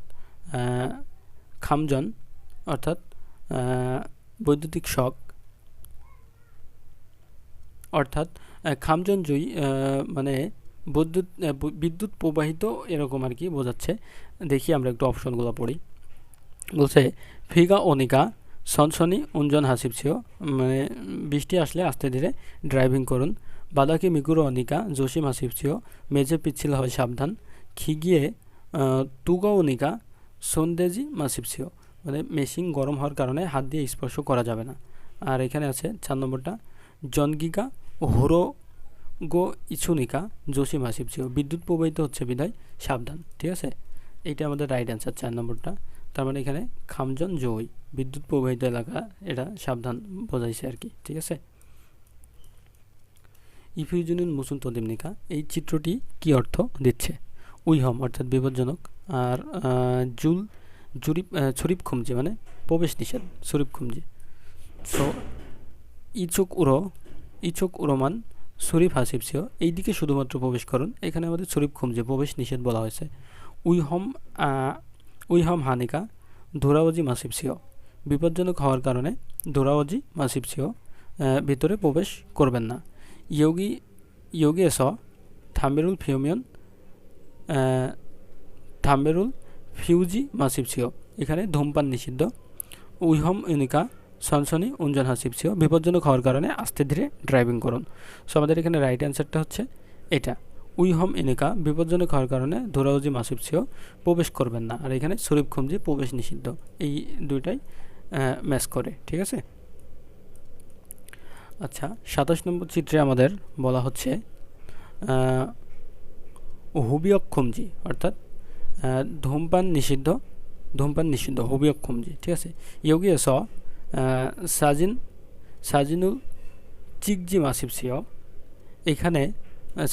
খামজন অর্থাৎ বৈদ্যুতিক শক, অর্থাৎ খামজন জুই মানে বিদ্যুৎ প্রবাহিত, এরকম আর কি বোঝাচ্ছে। দেখি আমরা একটু অপশনগুলো পড়ি। বলছে ফিগা অনিকা সনসনি উঞ্জন হাসিবছিও, মানে বৃষ্টি আসলে আস্তে ধীরে ড্রাইভিং করুন। বাদাকি মিকুরো অনিকা জসিম হাসিবছিও, মেঝে পিচ্ছিল হয় সাবধান। খিগিয়ে তুগা অনিকা সন্দেজি মাসিবছিও, মানে মেশিন গরম হওয়ার কারণে হাত দিয়ে স্পর্শ করা যাবে না। আর এখানে আছে 4 নম্বরটা জনগিকা হোরো গো ইছুনিকা জসিম হাসিবছিও, বিদ্যুৎ প্রবাহিত হচ্ছে বিদায় সাবধান, ঠিক আছে। এইটা আমাদের রাইট অ্যান্সার 4 নম্বরটা। তার মানে এখানে খামজন জই, বিদ্যুৎ প্রবাহিত এলাকা, এটা সাবধান বোঝাইছে আর কি, ঠিক আছে। ইফিউজনুন মুসুন তদিমনিকা, এই চিত্রটি কি অর্থ দিচ্ছে? উইহম অর্থাৎ বিপজ্জনক, আর ছুরিপ খুমজি মানে প্রবেশ নিষেধ, ছুরিপ খুমজি। সো ইচুক উরোমান শরীফ হাসিবছিও, এই দিকে শুধুমাত্র প্রবেশ করুন, এখানে আমাদের শরীফ খুমজে প্রবেশ নিষেধ বলা হয়েছে। উইহম হানিকা ধোরাওজি মাসিবছিও, বিপজ্জনক হওয়ার কারণে ধোরাওজি মাসিবছিও, ভিতরে প্রবেশ করবেন না। ইয়োগি এস থাম্বেরুল ফিউজি মাসিবছিও, এখানে ধূমপান নিষিদ্ধ। উইহম ইউনিকা সনসনি উনজন হাসিবসিও, বিপজ্জনক হওয়ার কারণে আস্তে ধীরে ড্রাইভিং করুন। সো আমাদের এখানে রাইট অ্যান্সারটা হচ্ছে এটা, উই হম এনেকা, বিপজ্জনক হওয়ার কারণে ধুরাউজি মাসিবসিও, প্রবেশ করবেন না। আর এখানে শরীফ খুমজি, প্রবেশ নিষিদ্ধ। এই দুইটাই ম্যাচ করে, ঠিক আছে। আচ্ছা, 27 নম্বর চিত্রে আমাদের বলা হচ্ছে হুবিয়ক খুমজি, অর্থাৎ ধূমপান নিষিদ্ধ, ধূমপান নিষিদ্ধ হুবিয়ক খুমজি, ঠিক আছে। ইয়োগিয়ে স সাজিন সাজিনুল চিকজি মাসিবসিও, এখানে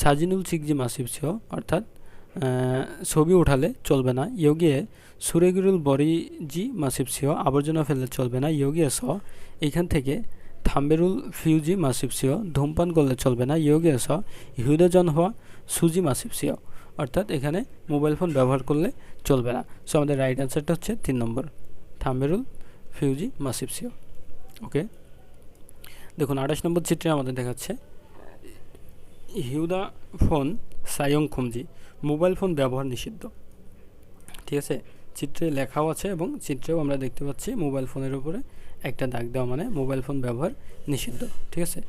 সাজিনুল চিকজি মাসিবসিও অর্থাৎ ছবি উঠালে চলবে না। ইয়োগিয়ে সুরেগিরুল বরিজি মাসিবসিও, আবর্জনা ফেললে চলবে না। ইয়োগিয়ে স এখান থেকে থাম্বেরুল ফিউজি মাসিবসিও, ধূমপান করলে চলবে না। ইয়োগিয়ে স হিউদজন হওয়া সুজি মাসিবসিও, অর্থাৎ এখানে মোবাইল ফোন ব্যবহার করলে চলবে না। সো আমাদের রাইট অ্যান্সারটা হচ্ছে 3 নম্বর, থাম্বেরুল ফিউজি মাসিবসিও। ওকে, দেখুন 28 নম্বর চিত্রে আমাদের দেখাচ্ছে হিউদা ফোন সায়ং খুমজি, মোবাইল ফোন ব্যবহার নিষিদ্ধ, ঠিক আছে। চিত্রে লেখাও আছে এবং চিত্রেও আমরা দেখতে পাচ্ছি মোবাইল ফোনের উপরে একটা দাগ দেওয়া, মানে মোবাইল ফোন ব্যবহার নিষিদ্ধ, ঠিক আছে।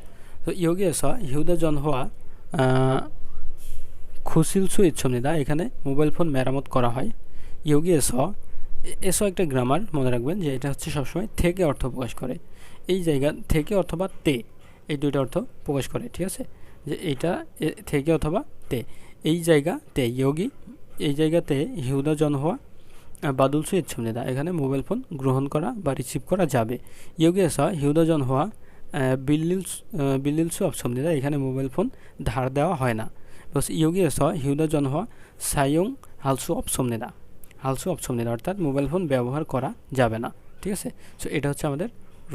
তো ইয়োগিয়ে স হিউদা জন হওয়া খুশিলসু ইচ্ছমনিদা, এখানে মোবাইল ফোন মেরামত করা হয়। ইয়োগিয়ে স, এসও একটা গ্রামার, মনে রাখবেন যে এটা হচ্ছে সবসময় থেকে অর্থ প্রকাশ করে। এই জায়গা থেকে অথবা তে, এই দুইটা অর্থ প্রকাশ করে, ঠিক আছে। যে এইটা থেকে অথবা তে, এই জায়গাতে ইয়োগি, এই জায়গাতে হিউদা জন হওয়া বাদুলসু ইচ্ছমনিদা, এখানে মোবাইল ফোন গ্রহণ করা বা রিসিভ করা যাবে। ইয়োগিয়ে স হিউদা জন হওয়া বিল্লিলসু অপশমনিদা, এখানে মোবাইল ফোন ধার দেওয়া হয় না। ইয়োগিয়ে স হিউদা জন হওয়া সায়ং হালসু অপশমনিদা, হালসু অপশমনিদা, অর্থাৎ মোবাইল ফোন ব্যবহার করা যাবে না, ঠিক আছে। সো এটা হচ্ছে আমাদের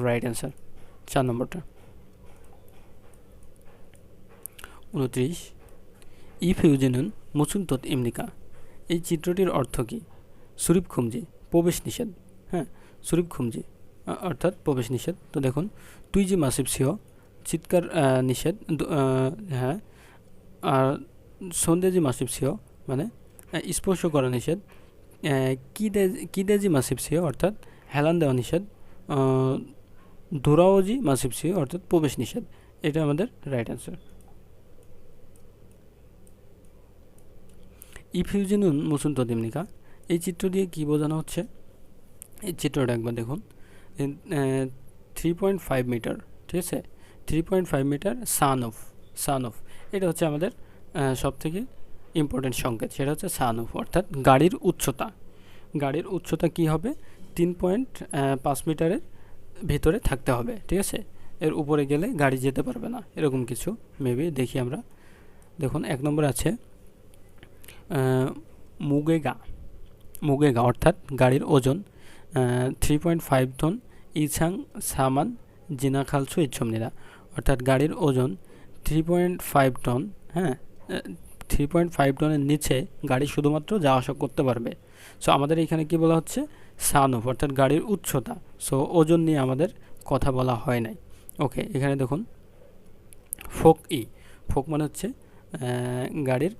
রাইট অ্যান্সার, 4 নম্বরটা। 29 ইফিউজিনুন মুসুনতত ইমনিকা, এই চিত্রটির অর্থ কী? সুরিপ খুমজি, প্রবেশ নিষেধ। হ্যাঁ, সুরিপ খুমজি অর্থাৎ প্রবেশ নিষেধ। তো দেখুন, তুই যে মাসিবসিও, চিৎকার নিষেধ, হ্যাঁ। আর সন্দেজি মাসিবসিও মানে স্পর্শ করা নিষেধ। কিদেজি মাসিবসিও অর্থাৎ হেলান দেওয়া নিষেধ। ধুরাওজি মাসিবসিও অর্থাৎ প্রবেশ নিষেধ। এটা আমাদের রাইট অ্যান্সার। ইফিউজিনুন মুসুন তদিমনিকা, এই চিত্র দিয়ে কী বোঝানো হচ্ছে? এই চিত্রটা একবার দেখুন, 3.5 মিটার, ঠিক আছে। 3.5 মিটার সান অফ, এটা হচ্ছে আমাদের সব থেকে ইম্পর্টেন্ট সংকেত, সেটা হচ্ছে সান অফ, অর্থাৎ গাড়ির উচ্চতা। গাড়ির উচ্চতা কী হবে? 3.5 মিটারের ভিতরে থাকতে হবে, ঠিক আছে। এর উপরে গেলে গাড়ি যেতে পারবে না, এরকম কিছু মেবি দেখি আমরা। দেখুন 1 নম্বর আছে মুগেগা অর্থাৎ গাড়ির ওজন 3.5 টন ইছাং সামান জিনাখালসু ইচ্ছমনিরা, অর্থাৎ গাড়ির ওজন 3.5 টন। হ্যাঁ, 3.5 টনের নিচে গাড়ি শুধুমাত্র যাওয়া আসা করতে পারবে। সো আমাদের এখানে কি বলা হচ্ছে? সানফ, অর্থাৎ গাড়ির উচ্চতা। সো ওজন নিয়ে আমাদের কথা বলা হয় নাই। ওকে, এখানে দেখুন ফোক মানে হচ্ছে গাড়ির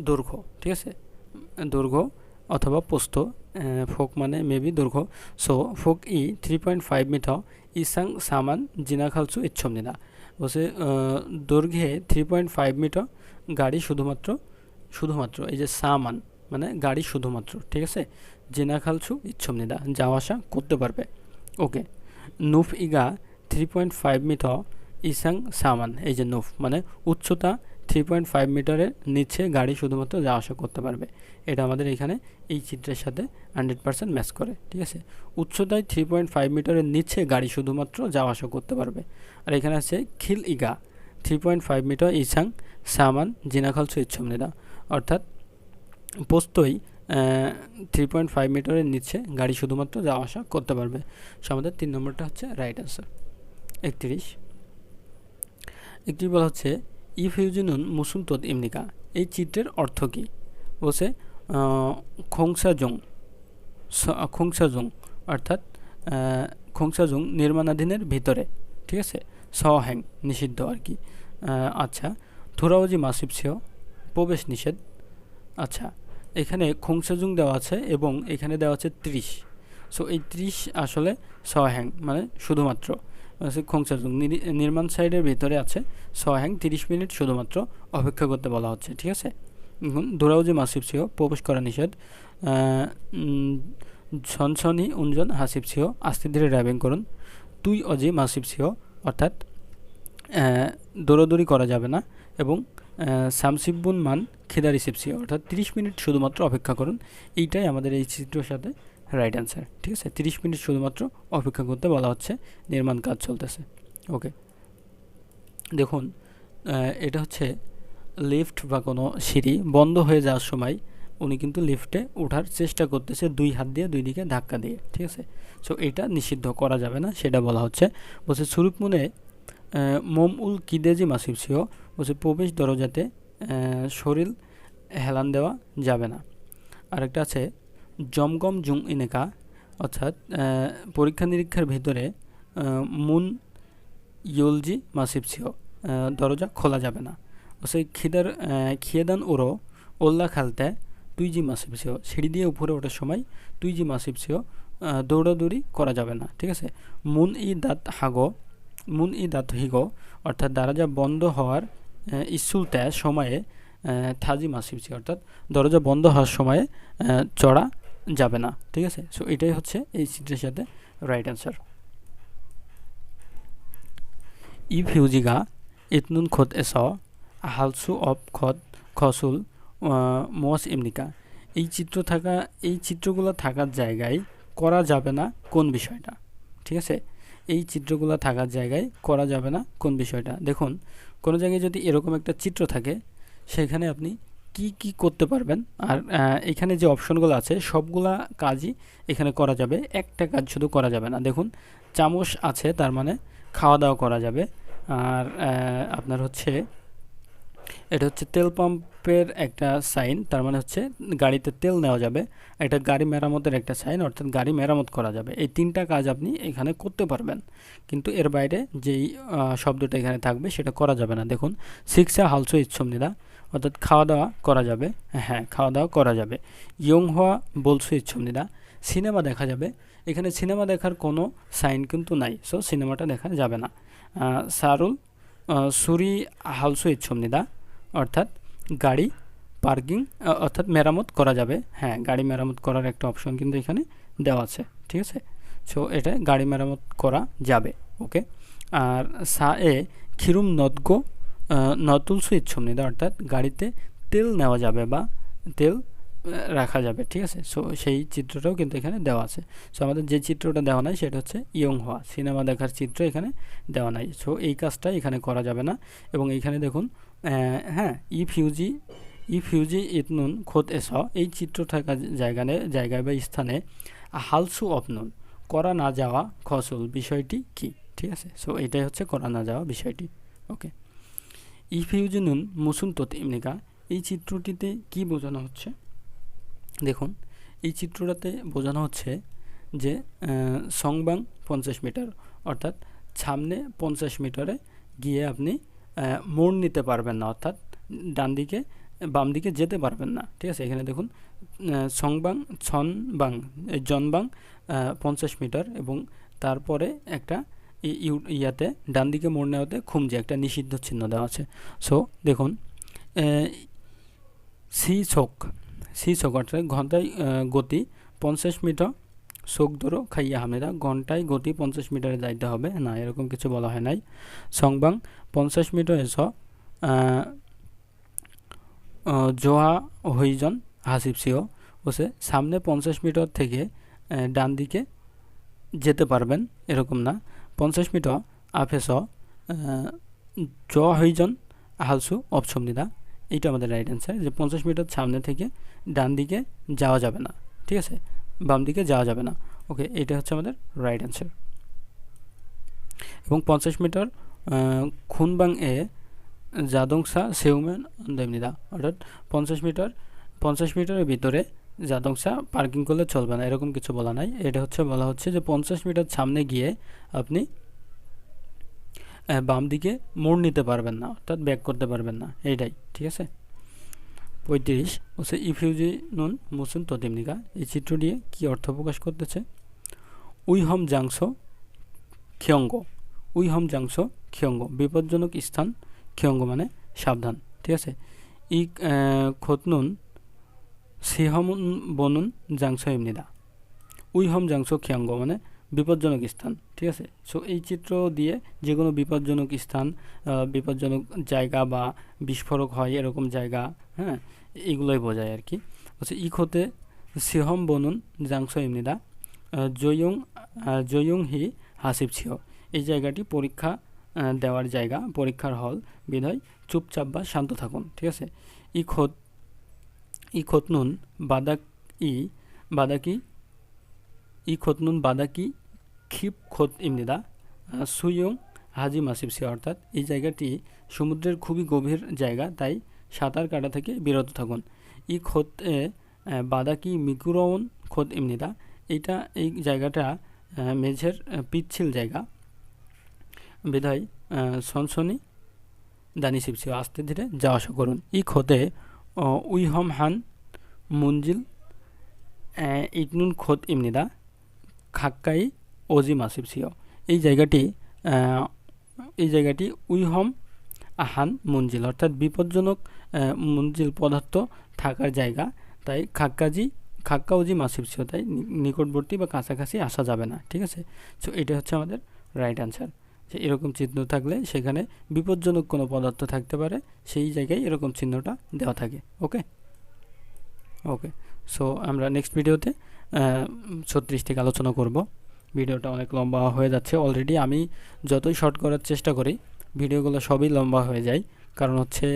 দৈর্ঘ্য, ঠিক আছে, দৈর্ঘ্য অথবা প্রস্থ। ফোক মানে মেবি দৈর্ঘ্য। সো ফোক 3.5 মিটার ইসাং সামান জিনাখালসু ইচ্ছমনিনা, বলছে দৈর্ঘ্যে 3.5 মিটার গাড়ি শুধুমাত্র এই যে সামান মানে গাড়ি শুধুমাত্র, ঠিক আছে, জিনাখালসু ইচ্ছমনিদা যাওয়া আসা করতে পারবে। ওকে, নুফ ইগা 3.5 মিটার ইসাং সামান, এই যে নুফ মানে উচ্চতা 3.5 মিটারের নিচে গাড়ি শুধুমাত্র যাওয়া আসা করতে পারবে। এটা আমাদের এখানে এই চিত্রের সাথে 100% ম্যাচ করে, ঠিক আছে। উচ্চতায় 3.5 মিটারের নিচে গাড়ি শুধুমাত্র যাওয়া আসা করতে পারবে। আর এখানে আছে খিল ইগা 3.5 মিটার ইসাং সামান জিনাখালসু ইচ্ছমনিদা, অর্থাৎ পোস্তই 3.5 মিটারের নিচে গাড়ি শুধুমাত্র যাওয়া আসা করতে পারবে। সো আমাদের 3 নম্বরটা হচ্ছে রাইট অ্যান্সার। 31 একটি বলা হচ্ছে ইফিউজিনুন মুসুনতদ ইমনিকা, এই চিত্রের অর্থ কী? বলছে খোংসাজং অর্থাৎ খোংসাজং নির্মাণাধীনের ভিতরে, ঠিক আছে, সহ্যাং নিষিদ্ধ আর কি। আচ্ছা, থোরাওজি মাসিবসিও প্রবেশ নিষেধ। আচ্ছা, এখানে খোংসাজুং দেওয়া আছে এবং এখানে দেওয়া আছে 30। সো এই 30 আসলে সহ্যাং মানে শুধুমাত্র খংসাজুং নির্মাণ সাইডের ভিতরে আছে সহ্যাং 30 মিনিট শুধুমাত্র অপেক্ষা করতে বলা হচ্ছে, ঠিক আছে। দোরাউজি মাসিবসিও প্রবেশ করা নিষেধ। ছনছনি উনজন হাসিবসিও আস্তে ধীরে ড্রাইভিং করুন। তুই অজি মাসিবসিও অর্থাৎ দৌড়াদৌড়ি করা যাবে না। এবং সামসিবুন মান খিদা রিসিপসিও অর্থাৎ 30 মিনিট শুধুমাত্র অপেক্ষা করুন। এইটাই আমাদের এই চিত্রের সাথে রাইট অ্যান্সার, ঠিক আছে। 30 মিনিট শুধুমাত্র অপেক্ষা করতে বলা হচ্ছে, নির্মাণ কাজ চলতেছে। ওকে, দেখুন এটা হচ্ছে লিফট বা কোনো সিঁড়ি বন্ধ হয়ে যাওয়ার সময় উনি কিন্তু লিফটে ওঠার চেষ্টা করতেছে 2 হাত দিয়ে 2 দিকে ধাক্কা দিয়ে, ঠিক আছে। সো এটা নিষিদ্ধ করা যাবে না, সেটা বলা হচ্ছে। বলছে সুরুপমুনে মোম উল কিদেজি মাসিবসিও বলছে প্রবেশ দরজাতে শরীর হেলান দেওয়া যাবে না। আরেকটা আছে জমগম জুং ইনেকা অর্থাৎ পরীক্ষা নিরীক্ষার ভিতরে মুন ইউলজি মাসিবসিও দরজা খোলা যাবে না। বলছে খিয়েদান ওরো ওল্লা খালতে তুইজি মাসিবসিও সিঁড়ি দিয়ে উপরে ওঠার সময় তুইজি মাসিবসিও দৌড়াদৌড়ি করা যাবে না, ঠিক আছে। মুন ই দাঁত হিগো অর্থাৎ দরজা বন্ধ হওয়ার ইস্যুতে সময়ে থাজি মাসিবসি অর্থাৎ দরজা বন্ধ হওয়ার সময়ে চড়া যাবে না, ঠিক আছে। সো এটাই হচ্ছে এই চিত্রের সাথে রাইট অ্যান্সার। ই ফিউজিগা ইতনুন খোদ এস হালসু অফ খদ খসুল মোয়াস ইমনিকা এই চিত্রগুলো থাকার জায়গায় করা যাবে না কোন বিষয়টা, ঠিক আছে। এই চিত্রগুলো থাকার জায়গায় করা যাবে না কোন বিষয়টা। দেখুন কোনো জায়গায় যদি এরকম একটা চিত্র থাকে সেখানে আপনি কি কি করতে পারবেন, আর এখানে যে অপশনগুলো আছে সবগুলা কাজই এখানে করা যাবে, একটা কাজ শুধু করা যাবে না। দেখুন চামচ আছে তার মানে খাওয়া দাওয়া করা যাবে। আর আপনার হচ্ছে এটা হচ্ছে তেল পাম্পের একটা সাইন, তার মানে হচ্ছে গাড়িতে তেল নেওয়া যাবে। এটা গাড়ি মেরামতের একটা সাইন অর্থাৎ গাড়ি মেরামত করা যাবে। এই 3টা কাজ আপনি এখানে করতে পারবেন, কিন্তু এর বাইরে যেই শব্দটা এখানে থাকবে সেটা করা যাবে না। দেখুন শিক্ষা হালসো ইচ্ছমনিদা অর্থাৎ খাওয়া দাওয়া করা যাবে, হ্যাঁ খাওয়া দাওয়া করা যাবে। ইয়ং হওয়া বলছো ইচ্ছমনিদা সিনেমা দেখা যাবে, এখানে সিনেমা দেখার কোনো সাইন কিন্তু নাই, সো সিনেমাটা দেখা যাবে না। সারুল সুরি হালসো ইচ্ছমনিদা অর্থাৎ গাড়ি পার্কিং অর্থাৎ মেরামত করা যাবে, হ্যাঁ গাড়ি মেরামত করার একটা অপশন কিন্তু এখানে দেওয়া আছে, ঠিক আছে। সো এটা গাড়ি মেরামত করা যাবে, ওকে। আর সা এ খিরুম নদগো নতুলসু ইচ্ছমনিদা অর্থাৎ গাড়িতে তেল নেওয়া যাবে বা তেল রাখা যাবে, ঠিক আছে। সো সেই চিত্রটাও কিন্তু এখানে দেওয়া আছে। সো আমাদের যে চিত্রটা দেওয়া নাই সেটা হচ্ছে ইয়ং হওয়া, সিনেমা দেখার চিত্র এখানে দেওয়া নাই। সো এই কাজটা এখানে করা যাবে না। এবং এইখানে দেখুন হ্যাঁ ই ফিউজি ইতনুন খোদ এস এই চিত্র থাকা জায়গায় বা স্থানে হালসু অপনুন করা না যাওয়া খসুল বিষয়টি কি, ঠিক আছে। সো এটাই হচ্ছে করা না যাওয়া বিষয়টি, ওকে। ই ফিউজি নুন মুসুন তোত ইমনিকা এই চিত্রটিতে কি বোঝানো হচ্ছে, দেখুন এই চিত্রটাতে বোঝানো হচ্ছে যে সংবাং 50 মিটার অর্থাৎ সামনে 50 মিটারে গিয়ে আপনি মোড় নিতে পারবেন না, অর্থাৎ ডান দিকে বাম দিকে যেতে পারবেন না, ঠিক আছে। এখানে দেখুন জনবাং 50 মিটার এবং তারপরে একটা ইয়াতে ডান দিকে মোড় নেওয়াতে খুমজে একটা নিষিদ্ধ চিহ্ন দেওয়া আছে। সো দেখুন সি ছক অর্থাৎ ঘন্টায় গতি 50 মিটার শোক ধরো খাইয়া হামেদা ঘন্টায় গতি 50 মিটারে যাইতে হবে না, এরকম কিছু বলা হয় নাই। সংবাং 50 মিটার এস জোহা হইজন হাসিবসিও বসে সামনে 50 মিটার থেকে ডান দিকে যেতে পারবেন এরকম না। 50 মিটার আফেস জ হইজন হালসু অপশমনিদা এইটা আমাদের রাইট অ্যান্সার, যে 50 মিটার সামনে থেকে ডান দিকে যাওয়া যাবে না, ঠিক আছে, বাম দিকে যাওয়া যাবে না, ওকে। এটা হচ্ছে আমাদের রাইট অ্যান্সার। এবং 50 মিটার খুনবাং এ জাদংসা সেউমেন অন্দাইমনিদা অর্থাৎ 50 মিটারের ভিতরে জাদংসা পার্কিং করলে চলবে না, এরকম কিছু বলা নাই। এটা হচ্ছে বলা হচ্ছে যে 50 মিটার সামনে গিয়ে আপনি বাম দিকে মোড় নিতে পারবেন না, অর্থাৎ ব্যাক করতে পারবেন না, এইটাই, ঠিক আছে। 35 হচ্ছে ইফিউজি নুন মুসুন তদিমনিকা এই চিত্র দিয়ে কি অর্থ প্রকাশ করতেছে, উইহম জাংস খিয়ঙ্গ, উইহম জাংস খিয়ঙ্গ, বিপজ্জনক স্থান, খিয়ঙ্গ মানে সাবধান, ঠিক আছে। ই খতনুন সিহম বনুন জাংস ইমনিদা, উইহম জাংস খিয়ঙ্গ মানে বিপজ্জনক স্থান, ঠিক আছে। সো এই চিত্র দিয়ে যে কোনো বিপজ্জনক স্থান, বিপজ্জনক জায়গা বা বিস্ফোরক হয় এরকম জায়গা, হ্যাঁ, এগুলোই বোঝায় আর কি। আচ্ছা, ই খতে সিহম বনুন জাংস ইমনিদা, জয়ুং জয়ুং হি হাসিব ছিও, এই জায়গাটি পরীক্ষা দেওয়ার জায়গা, পরীক্ষার হল, বিধায় চুপচাপ বা শান্ত থাকুন, ঠিক আছে। ই খতনুন বাদাক ই বাদাকি ই খতনুন বাদাকি খিপ খত ইমনিদা, সুয়ং হাজি মাসিব ছিও, অর্থাৎ এই জায়গাটি সমুদ্রের খুবই গভীর জায়গা, তাই সাঁতার কাটা থেকে বিরত থাকুন। ই খত বাদাকি মিকুরন খত ইমনিদা, এই জায়গাটা মেঝের পিচ্ছিল জায়গা, বিধায় সনসনি দানি শিবছিও, আস্তে ধীরে যাওয়া আসা করুন। ই খতে উইহম হান মুঞ্জিল ইটনুন খত ইমনিদা, খাক্কাই ওজি মাসিব ছিও, এই জায়গাটি উইহম আহান মঞ্জিল, অর্থাৎ বিপজ্জনক মঞ্জিল পদার্থ থাকার জায়গা, তাই খাক্কাউজি মাসিব ছিল, তাই নিকটবর্তী বা কাছাকাছি আসা যাবে না, ঠিক আছে। সো এটা হচ্ছে আমাদের রাইট অ্যান্সার, যে এরকম চিহ্ন থাকলে সেখানে বিপজ্জনক কোনো পদার্থ থাকতে পারে, সেই জায়গায় এরকম চিহ্নটা দেওয়া থাকে। ওকে ওকে সো আমরা নেক্সট ভিডিওতে 36 থেকে আলোচনা করব। ভিডিওটা অনেক লম্বা হয়ে যাচ্ছে অলরেডি, আমি যতই শর্ট করার চেষ্টা করি ভিডিওগুলো সবই লম্বা হয়ে যায়, কারণ হচ্ছে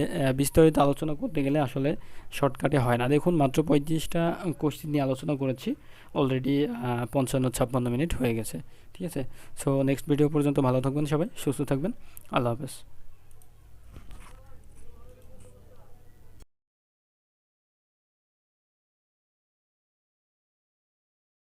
বিস্তারিত আলোচনা করতে গেলে আসলে শর্টকাটে হয় না। দেখুন মাত্র 35টা কোশ্চেন নিয়ে আলোচনা করেছি, অলরেডি 55-56 মিনিট হয়ে গেছে, ঠিক আছে। সো নেক্সট ভিডিও পর্যন্ত ভালো থাকবেন সবাই, সুস্থ থাকবেন, আল্লাহ হাফেজ।